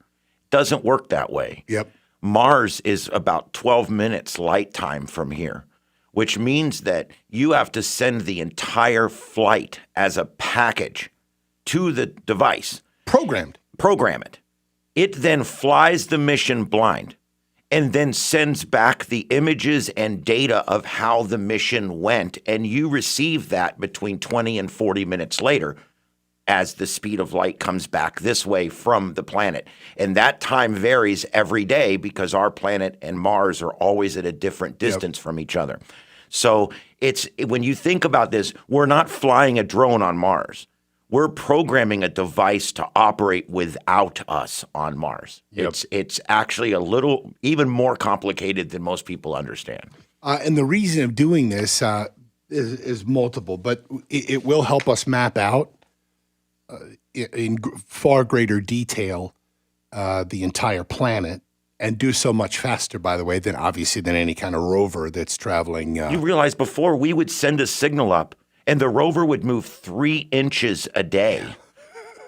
Doesn't work that way. Yep. Mars is about 12 minutes light time from here, which means that you have to send the entire flight as a package to the device. Program it. It then flies the mission blind and then sends back the images and data of how the mission went, and you receive that between 20 and 40 minutes later as the speed of light comes back this way from the planet. And that time varies every day because our planet and Mars are always at a different distance from each other. So when you think about this, we're not flying a drone on Mars. We're programming a device to operate without us on Mars. Yep. It's actually a little even more complicated than most people understand. And the reason of doing this is multiple, but it will help us map out in far greater detail the entire planet, and do so much faster, by the way, than any kind of rover that's traveling. You realize before we would send a signal up, and the rover would move 3 inches a day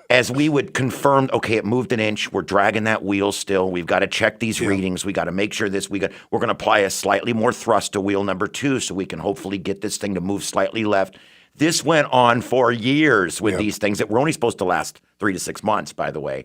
as we would confirm, okay, it moved an inch. We're dragging that wheel still. We've got to check these readings. We got to make sure we're going to apply a slightly more thrust to wheel number 2 so we can hopefully get this thing to move slightly left. This went on for years with these things that were only supposed to last 3 to 6 months, by the way.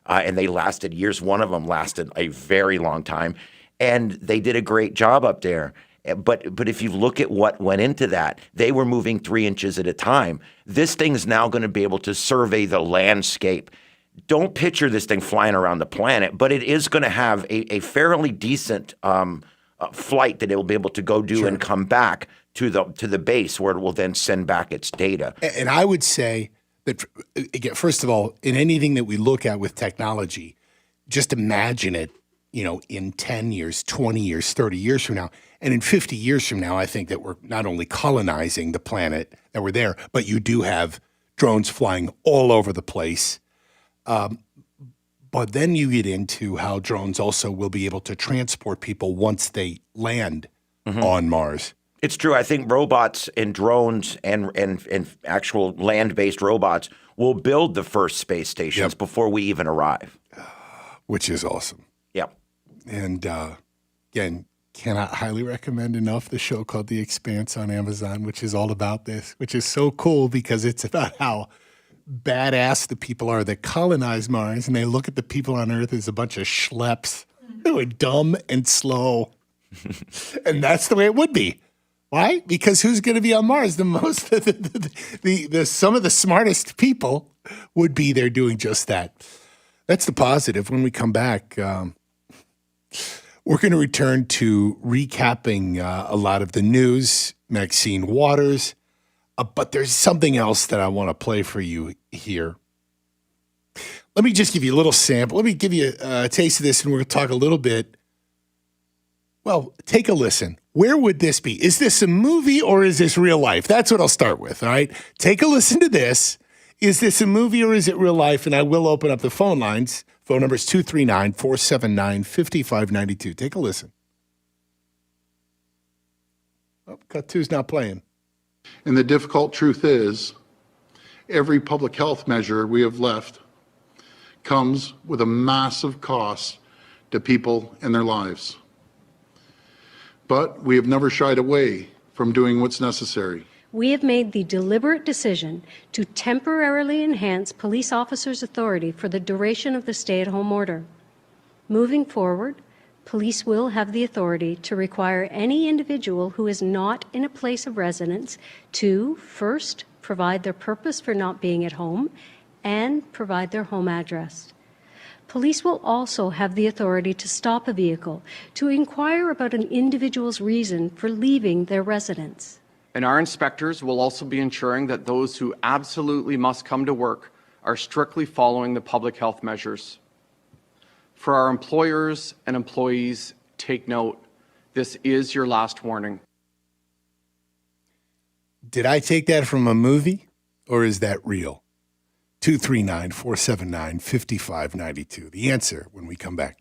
And they lasted years. One of them lasted a very long time. And they did a great job up there. But if you look at what went into that, they were moving 3 inches at a time. This thing's now going to be able to survey the landscape. Don't picture this thing flying around the planet, but it is going to have a fairly decent flight that it will be able to go do and come back to the base where it will then send back its data. And I would say that, again, first of all, in anything that we look at with technology, just imagine it, in 10 years, 20 years, 30 years from now. And in 50 years from now, I think that we're not only colonizing the planet that we're there, but you do have drones flying all over the place. But then you get into how drones also will be able to transport people once they land on Mars. It's true. I think robots and drones and actual land-based robots will build the first space stations before we even arrive. Which is awesome. Yep. And again, cannot highly recommend enough the show called The Expanse on Amazon, which is all about this, which is so cool because it's about how badass the people are that colonize Mars, and they look at the people on Earth as a bunch of schleps who are dumb and slow. And that's the way it would be. Why? Because who's going to be on Mars? The most, some of the smartest people would be there doing just that. That's the positive. When we come back, we're going to return to recapping a lot of the news, Maxine Waters. But there's something else that I want to play for you here. Let me just give you a little sample. Let me give you a taste of this, and we're going to talk a little bit. Well, take a listen. Where would this be? Is this a movie or is this real life? That's what I'll start with, all right? Take a listen to this. Is this a movie or is it real life? And I will open up the phone lines. Phone number is 239-479-5592. Take a listen. Oh, cut two's not playing. And the difficult truth is, every public health measure we have left comes with a massive cost to people and their lives. But we have never shied away from doing what's necessary. We have made the deliberate decision to temporarily enhance police officers' authority for the duration of the stay-at-home order. Moving forward, police will have the authority to require any individual who is not in a place of residence to, first, provide their purpose for not being at home and provide their home address. Police will also have the authority to stop a vehicle to inquire about an individual's reason for leaving their residence. And our inspectors will also be ensuring that those who absolutely must come to work are strictly following the public health measures. For our employers and employees, take note, this is your last warning. Did I take that from a movie or is that real? 239-479-5592. The answer when we come back.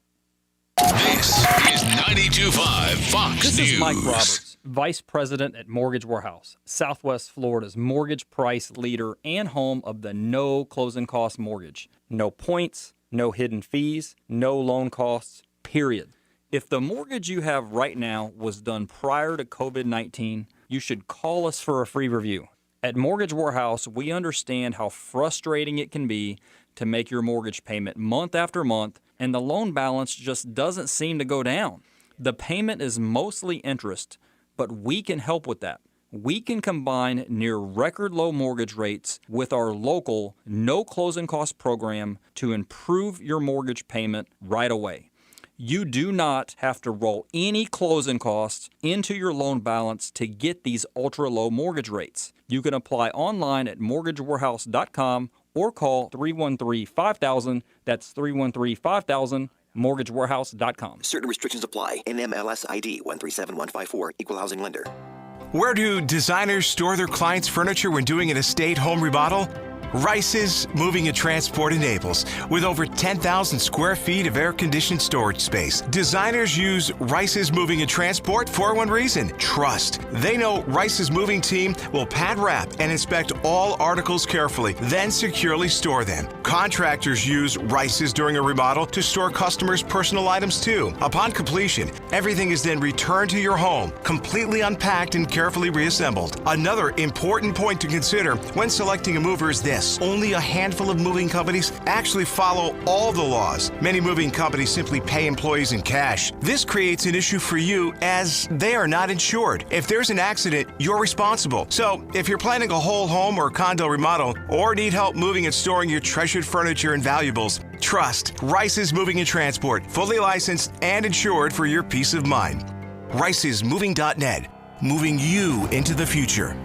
This is 92.5 Fox This News. is Mike Roberts, Vice President at Mortgage Warehouse, Southwest Florida's mortgage price leader and home of the no closing cost mortgage. No points, no hidden fees, no loan costs, period. If the mortgage you have right now was done prior to COVID-19, you should call us for a free review. At Mortgage Warehouse, we understand how frustrating it can be to make your mortgage payment month after month, and the loan balance just doesn't seem to go down. The payment is mostly interest, but we can help with that. We can combine near record low mortgage rates with our local no closing cost program to improve your mortgage payment right away. You do not have to roll any closing costs into your loan balance to get these ultra low mortgage rates. You can apply online at mortgagewarehouse.com or call 313-5000. That's 313-5000, mortgagewarehouse.com. Certain restrictions apply. NMLS ID 137154, Equal Housing Lender. Where do designers store their clients' furniture when doing an estate home remodel? Rice's Moving and Transport in Naples, with over 10,000 square feet of air-conditioned storage space. Designers use Rice's Moving and Transport for one reason: trust. They know Rice's moving team will pad wrap and inspect all articles carefully, then securely store them. Contractors use Rice's during a remodel to store customers' personal items too. Upon completion, everything is then returned to your home, completely unpacked and carefully reassembled. Another important point to consider when selecting a mover is this: only a handful of moving companies actually follow all the laws. Many moving companies simply pay employees in cash. This creates an issue for you as they are not insured. If there's an accident, you're responsible. So if you're planning a whole home or condo remodel or need help moving and storing your treasured furniture and valuables, trust Rice's Moving and Transport, fully licensed and insured for your peace of mind. ricesmoving.net, moving you into the future.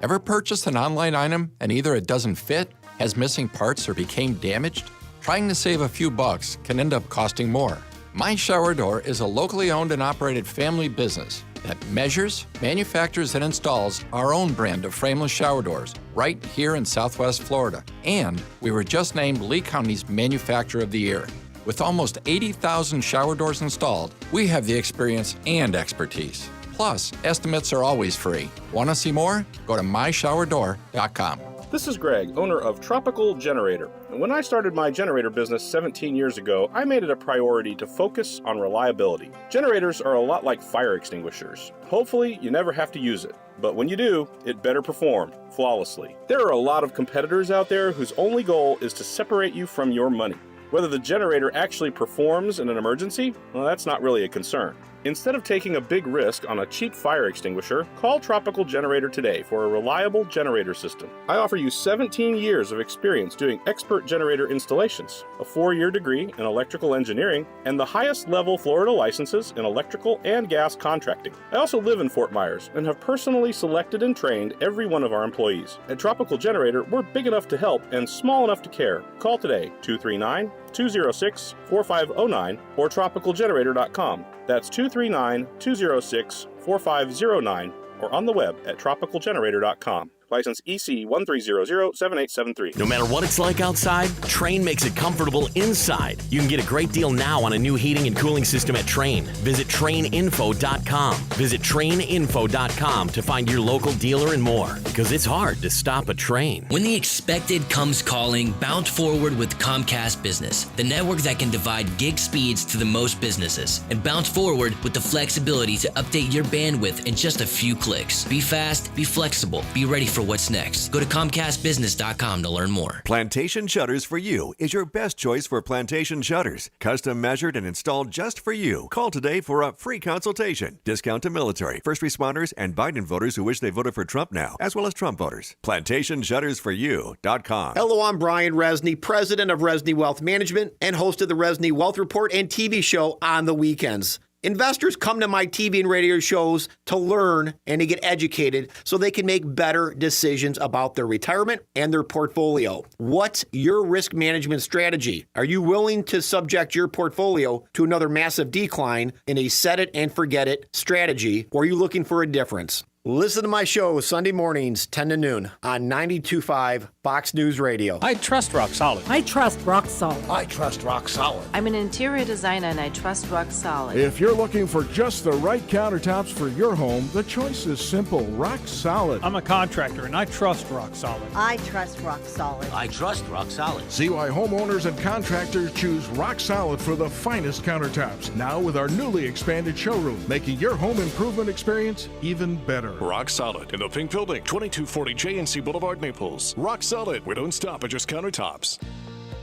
Ever purchased an online item and either it doesn't fit, has missing parts, or became damaged? Trying to save a few bucks can end up costing more. My Shower Door is a locally owned and operated family business that measures, manufactures, and installs our own brand of frameless shower doors right here in Southwest Florida. And we were just named Lee County's Manufacturer of the Year. With almost 80,000 shower doors installed, we have the experience and expertise. Plus, estimates are always free. Want to see more? Go to myshowerdor.com. This is Greg, owner of Tropical Generator. And when I started my generator business 17 years ago, I made it a priority to focus on reliability. Generators are a lot like fire extinguishers. Hopefully, you never have to use it. But when you do, it better perform flawlessly. There are a lot of competitors out there whose only goal is to separate you from your money. Whether the generator actually performs in an emergency, well, that's not really a concern. Instead of taking a big risk on a cheap fire extinguisher, call Tropical Generator today for a reliable generator system. I offer you 17 years of experience doing expert generator installations, a 4-year degree in electrical engineering, and the highest level Florida licenses in electrical and gas contracting. I also live in Fort Myers and have personally selected and trained every one of our employees. At Tropical Generator, we're big enough to help and small enough to care. Call today, 239-206-4509 or tropicalgenerator.com. That's 239-206-4509 or on the web at tropicalgenerator.com. License EC 13007873. No matter what it's like outside, Trane makes it comfortable inside. You can get a great deal now on a new heating and cooling system at Trane. Visit TraneInfo.com. Visit TraneInfo.com to find your local dealer and more. Because it's hard to stop a train. When the expected comes calling, bounce forward with Comcast Business, the network that can divide gig speeds to the most businesses. And bounce forward with the flexibility to update your bandwidth in just a few clicks. Be fast, be flexible, be ready for what's next. Go to ComcastBusiness.com to learn more. Plantation Shutters for You is your best choice for plantation shutters. Custom measured and installed just for you. Call today for a free consultation. Discount to military, first responders, and Biden voters who wish they voted for Trump now, as well as Trump voters. PlantationShuttersForYou.com. Hello, I'm Brian Resney, president of Resney Wealth Management and host of the Resney Wealth Report and TV show on the weekends. Investors come to my TV and radio shows to learn and to get educated so they can make better decisions about their retirement and their portfolio. What's your risk management strategy? Are you willing to subject your portfolio to another massive decline in a set it and forget it strategy, or are you looking for a difference? Listen to my show Sunday mornings, 10 to noon on 92.5 Fox News Radio. I trust Rock Solid. I trust Rock Solid. I trust Rock Solid. I'm an interior designer and I trust Rock Solid. If you're looking for just the right countertops for your home, the choice is simple. Rock Solid. I'm a contractor and I trust Rock Solid. I trust Rock Solid. I trust Rock Solid. See why homeowners and contractors choose Rock Solid for the finest countertops. Now with our newly expanded showroom, making your home improvement experience even better. Rock Solid in the Pink Building, 2240 JNC Boulevard, Naples. Rock Solid. We don't stop at just countertops.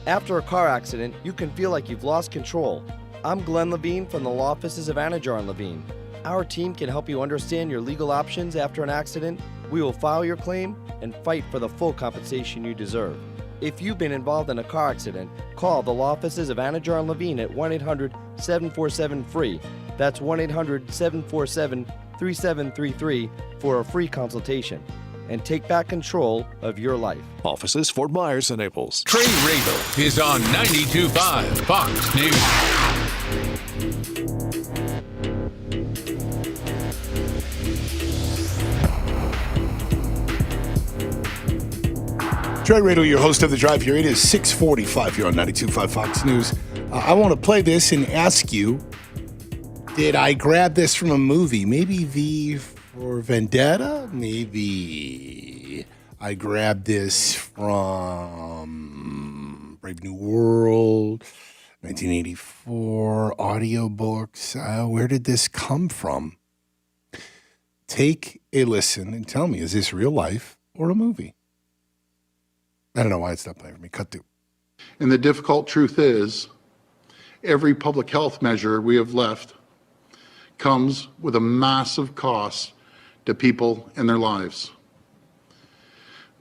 After a car accident, you can feel like you've lost control. I'm Glenn Levine from the law offices of Anajar & Levine. Our team can help you understand your legal options after an accident. We will file your claim and fight for the full compensation you deserve. If you've been involved in a car accident, call the law offices of Anajar & Levine at 1-800-747-FREE. That's 1-800-747-3733 for a free consultation. And take back control of your life. Offices Fort Myers and Naples. Trey Rabel is on 92.5 Fox News. Trey Radel, your host of The Drive here. It is 6:45 here on 92.5 Fox News. I want to play this and ask you, did I grab this from a movie? Maybe V for Vendetta? Maybe I grabbed this from Brave New World, 1984, audiobooks. Where did this come from? Take a listen and tell me, is this real life or a movie? I don't know why it's not playing for me. Cut to. And the difficult truth is, every public health measure we have left comes with a massive cost to people and their lives.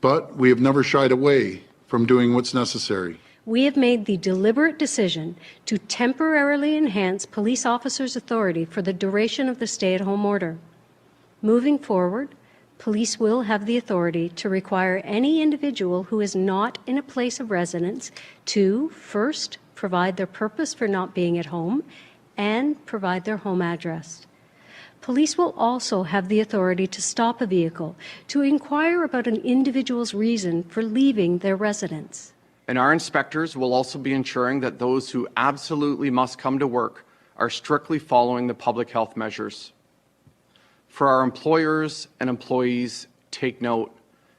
But we have never shied away from doing what's necessary. we have made the deliberate decision to temporarily enhance police officers' authority for the duration of the stay-at-home order. Moving forward, police will have the authority to require any individual who is not in a place of residence to, first, provide their purpose for not being at home and provide their home address. Police will also have the authority to stop a vehicle to inquire about an individual's reason for leaving their residence. And our inspectors will also be ensuring that those who absolutely must come to work are strictly following the public health measures. For our employers and employees, take note,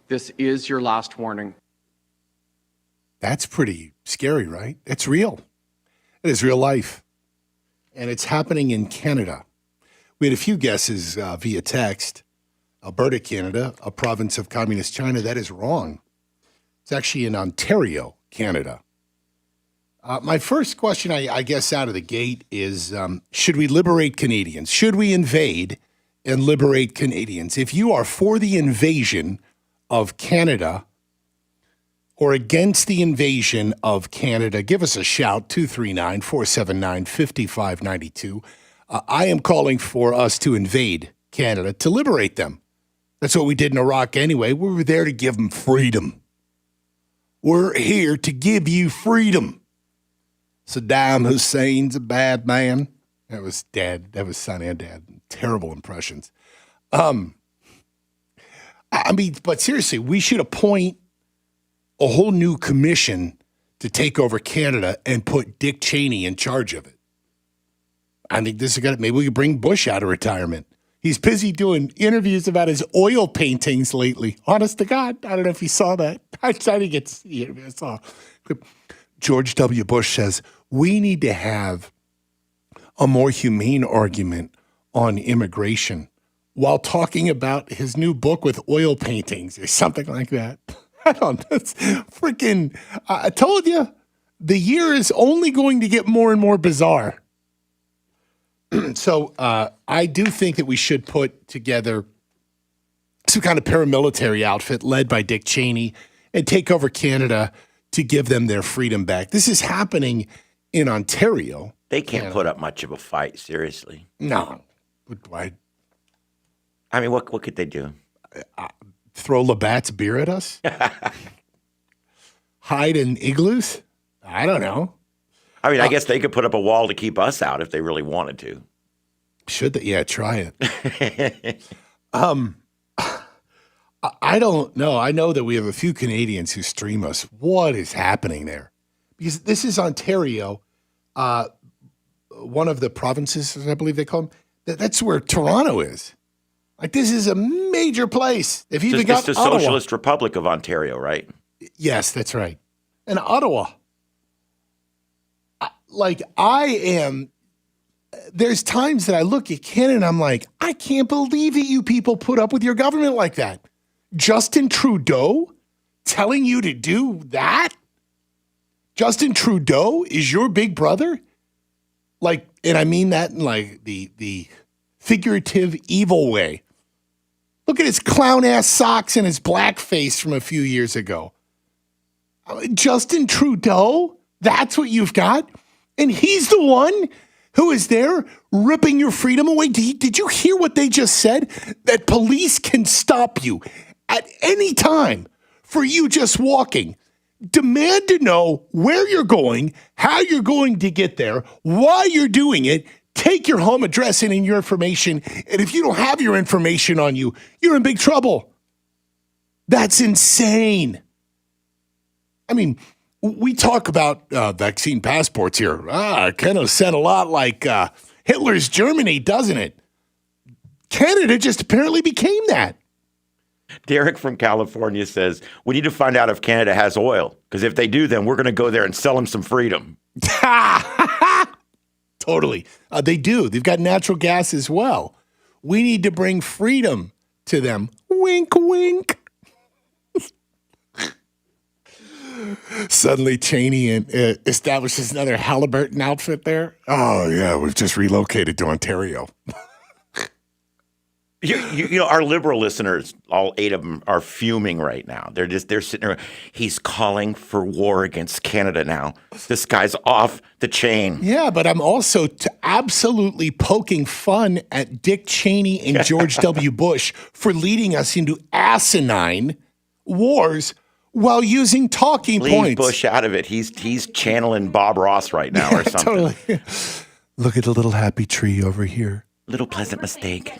this is your last warning. That's pretty scary, right? It's real. It is real life. And it's happening in Canada. We had a few guesses via text. Alberta, Canada, a province of communist China. That is wrong. It's actually in Ontario, Canada. My first question, I guess, out of the gate is, should we liberate Canadians? Should we invade and liberate Canadians? If you are for the invasion of Canada or against the invasion of Canada, give us a shout, 239-479-5592. I am calling for us to invade Canada, to liberate them. That's what we did in Iraq anyway. We were there to give them freedom. We're here to give you freedom. Saddam Hussein's a bad man. That was dad. That was son and dad. Terrible impressions. But seriously, we should appoint a whole new commission to take over Canada and put Dick Cheney in charge of it. I think this is gonna. Maybe we could bring Bush out of retirement. He's busy doing interviews about his oil paintings lately. Honest to God, I don't know if you saw that. I didn't get to see it. I saw. George W. Bush says we need to have a more humane argument on immigration while talking about his new book with oil paintings or something like that. I don't know. It's freaking. I told you, the year is only going to get more and more bizarre. So I do think that we should put together some kind of paramilitary outfit led by Dick Cheney and take over Canada to give them their freedom back. This is happening in Ontario. They can't put up much of a fight, seriously. No. I mean, what could they do? Throw Labatt's beer at us? Hide in igloos? I don't know. I mean, I guess they could put up a wall to keep us out if they really wanted to. Should they? Yeah, try it. I don't know. I know that we have a few Canadians who stream us. What is happening there? Because this is Ontario, one of the provinces, I believe they call them. That's where Toronto is. Like, this is a major place. If you even got It's the Ottawa. Socialist Republic of Ontario, right? Yes, that's right. And Ottawa. There's times that I look at Canada and I'm like, I can't believe that you people put up with your government like that. Justin Trudeau telling you to do that? Justin Trudeau is your big brother? Like, and I mean that in like the figurative evil way. Look at his clown ass socks and his blackface from a few years ago. Justin Trudeau? That's what you've got? And he's the one who is there ripping your freedom away. Did you hear what they just said? That police can stop you at any time for you just walking. Demand to know where you're going, how you're going to get there, why you're doing it. Take your home address and your information. And if you don't have your information on you, you're in big trouble. That's insane. I mean, we talk about vaccine passports here. Kind of sound a lot like Hitler's Germany, doesn't it? Canada just apparently became that. Derek from California says, we need to find out if Canada has oil, because if they do, then we're going to go there and sell them some freedom. Totally. They do. They've got natural gas as well. We need to bring freedom to them. Wink, wink. Suddenly, Cheney establishes another Halliburton outfit there. Oh, yeah, we've just relocated to Ontario. You know, our liberal listeners, all 8 of them, are fuming right now. They're sitting there. He's calling for war against Canada now. This guy's off the chain. Yeah, but I'm also absolutely poking fun at Dick Cheney and George W. Bush for leading us into asinine wars while using talking Leave points. Bush out of it. He's channeling Bob Ross right now or something. Totally. Look at the little happy tree over here. Little pleasant mistake.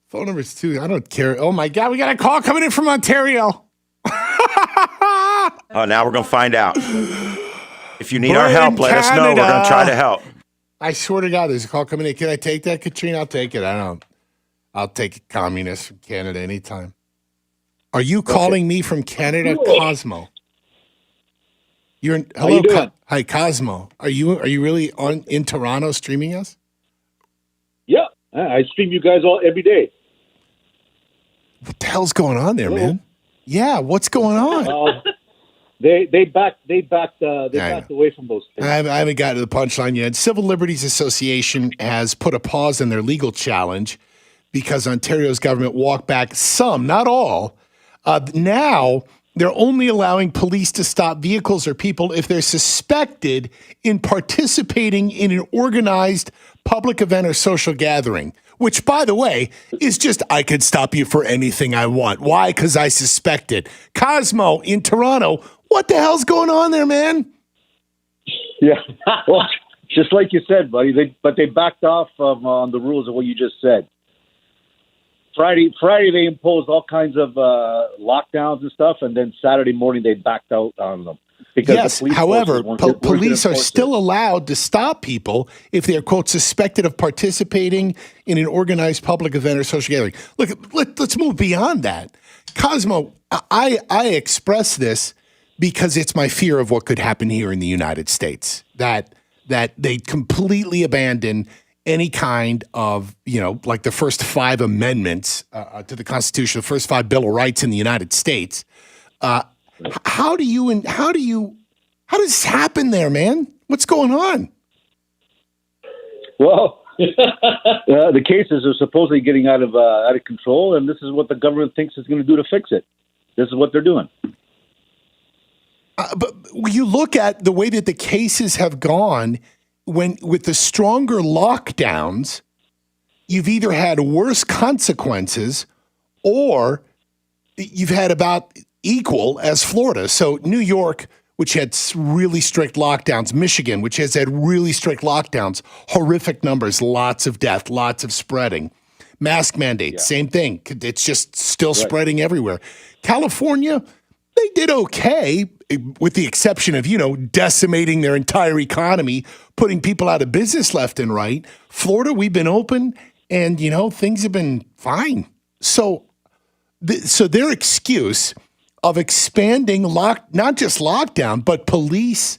Phone number is 2. I don't care. Oh my God, we got a call coming in from Ontario. Oh, now we're going to find out. If you need our help, let us know. We're going to try to help. I swear to God, there's a call coming in. Can I take that, Katrina? I'll take it. I'll take a communist from Canada anytime. Are you calling me from Canada, Cosmo? Hello, How you doing? Hi, Cosmo. Are you really in Toronto streaming us? Yeah, I stream you guys every day. What the hell's going on there, man? Yeah, what's going on? They backed away from those things. I haven't gotten to the punchline yet. Civil Liberties Association has put a pause in their legal challenge because Ontario's government walked back some, not all. Now they're only allowing police to stop vehicles or people if they're suspected in participating in an organized public event or social gathering, which, by the way, is just, I could stop you for anything I want. Why? Because I suspect it. Cosmo in Toronto, what the hell's going on there, man? Yeah, well, just like you said, buddy, they backed off on the rules of what you just said. Friday they imposed all kinds of lockdowns and stuff, and then Saturday morning they backed out on them. Yes, however, police are still allowed to stop people if they're, quote, suspected of participating in an organized public event or social gathering. Look, let's move beyond that. Cosmo, I express this because it's my fear of what could happen here in the United States, that they completely abandon any kind of, like the first 5 amendments to the Constitution, the first 5 Bill of Rights in the United States. How does this happen there, man? What's going on? Well, the cases are supposedly getting out of control, and this is what the government thinks is going to do to fix it. This is what they're doing. But you look at the way that the cases have gone, with the stronger lockdowns, you've either had worse consequences or you've had about equal as Florida. So New York, which had really strict lockdowns, Michigan, which has had really strict lockdowns, horrific numbers, lots of death, lots of spreading. Mask mandates, same thing. It's just still spreading everywhere. California, they did okay, with the exception of, decimating their entire economy, putting people out of business left and right. Florida, we've been open and, things have been fine. So their excuse of expanding not just lockdown, but police,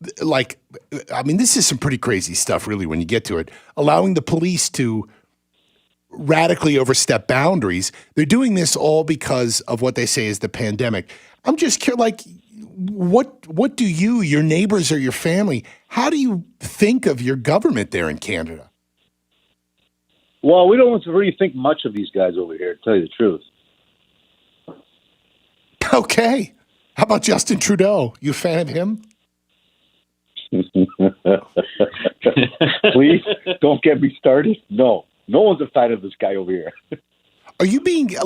this is some pretty crazy stuff, really, when you get to it. Allowing the police to radically overstep boundaries. They're doing this all because of what they say is the pandemic. I'm just curious, what do you, your neighbors or your family, how do you think of your government there in Canada? Well, we don't really think much of these guys over here, to tell you the truth. Okay. How about Justin Trudeau? You a fan of him? Please, don't get me started. No one's a fan of this guy over here. Are you being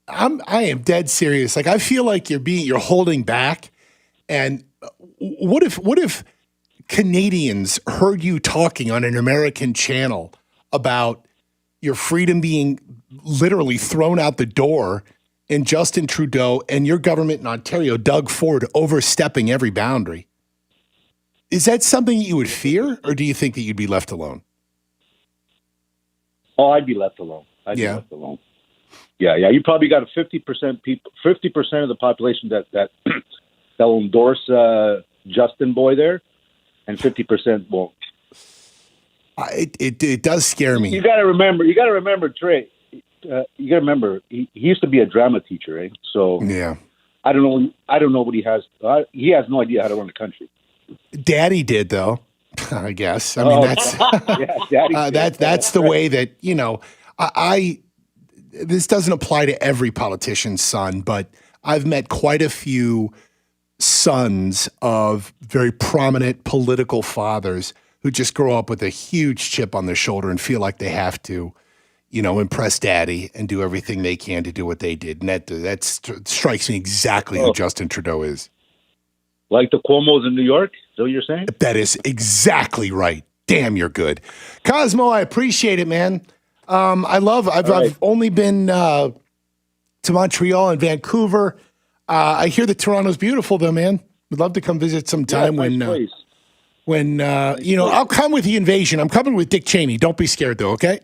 I am dead serious. I feel like you're holding back. And what if Canadians heard you talking on an American channel about your freedom being literally thrown out the door, and Justin Trudeau and your government in Ontario, Doug Ford, overstepping every boundary? Is that something you would fear, or do you think that you'd be left alone? Oh, I'd be left alone. I'd be left alone. Yeah. You probably got a 50% people, 50% of the population that will endorse Justin Boy there, and 50% won't. It does scare me. You got to remember, Trey. You got to remember, he used to be a drama teacher, right? So yeah, I don't know what he has. He has no idea how to run a country. Daddy did, though. I guess. I mean, that's the way that, you know, this doesn't apply to every politician's son, but I've met quite a few sons of very prominent political fathers who just grow up with a huge chip on their shoulder and feel like they have to, you know, impress daddy and do everything they can to do what they did. And that strikes me exactly who Justin Trudeau is. Like the Cuomos in New York? Is that what you're saying? That is exactly right. Damn, you're good. Cosmo, I appreciate it, man. I've only been to Montreal and Vancouver. I hear that Toronto's beautiful, though, man. We'd love to come visit sometime when I'll come with the invasion. I'm coming with Dick Cheney. Don't be scared, though, okay?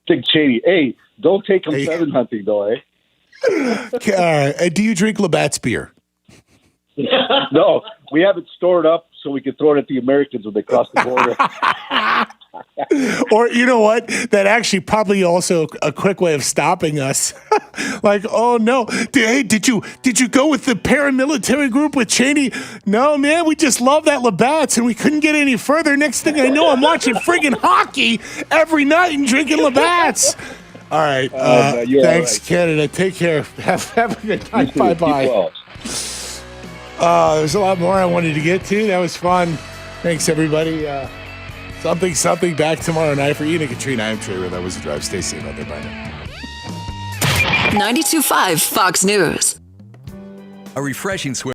Dick Cheney. Hey, don't take him seven hunting, though, eh? Do you drink Labatt's beer? No, we have it stored up so we can throw it at the Americans when they cross the border. Or you know what? That actually probably also a quick way of stopping us. Like, oh no, did you go with the paramilitary group with Cheney? No, man, we just love that Labatt's and we couldn't get any further. Next thing I know, I'm watching friggin' hockey every night and drinking Labatt's. All right, thanks, right. Canada. Take care. Have a good night. Bye. There's a lot more I wanted to get to. That was fun. Thanks, everybody. Something back tomorrow night for Ian and Katrina. I'm Trey. That was The Drive. Stay safe out there. Bye now. 92.5 Fox News. A refreshing swim.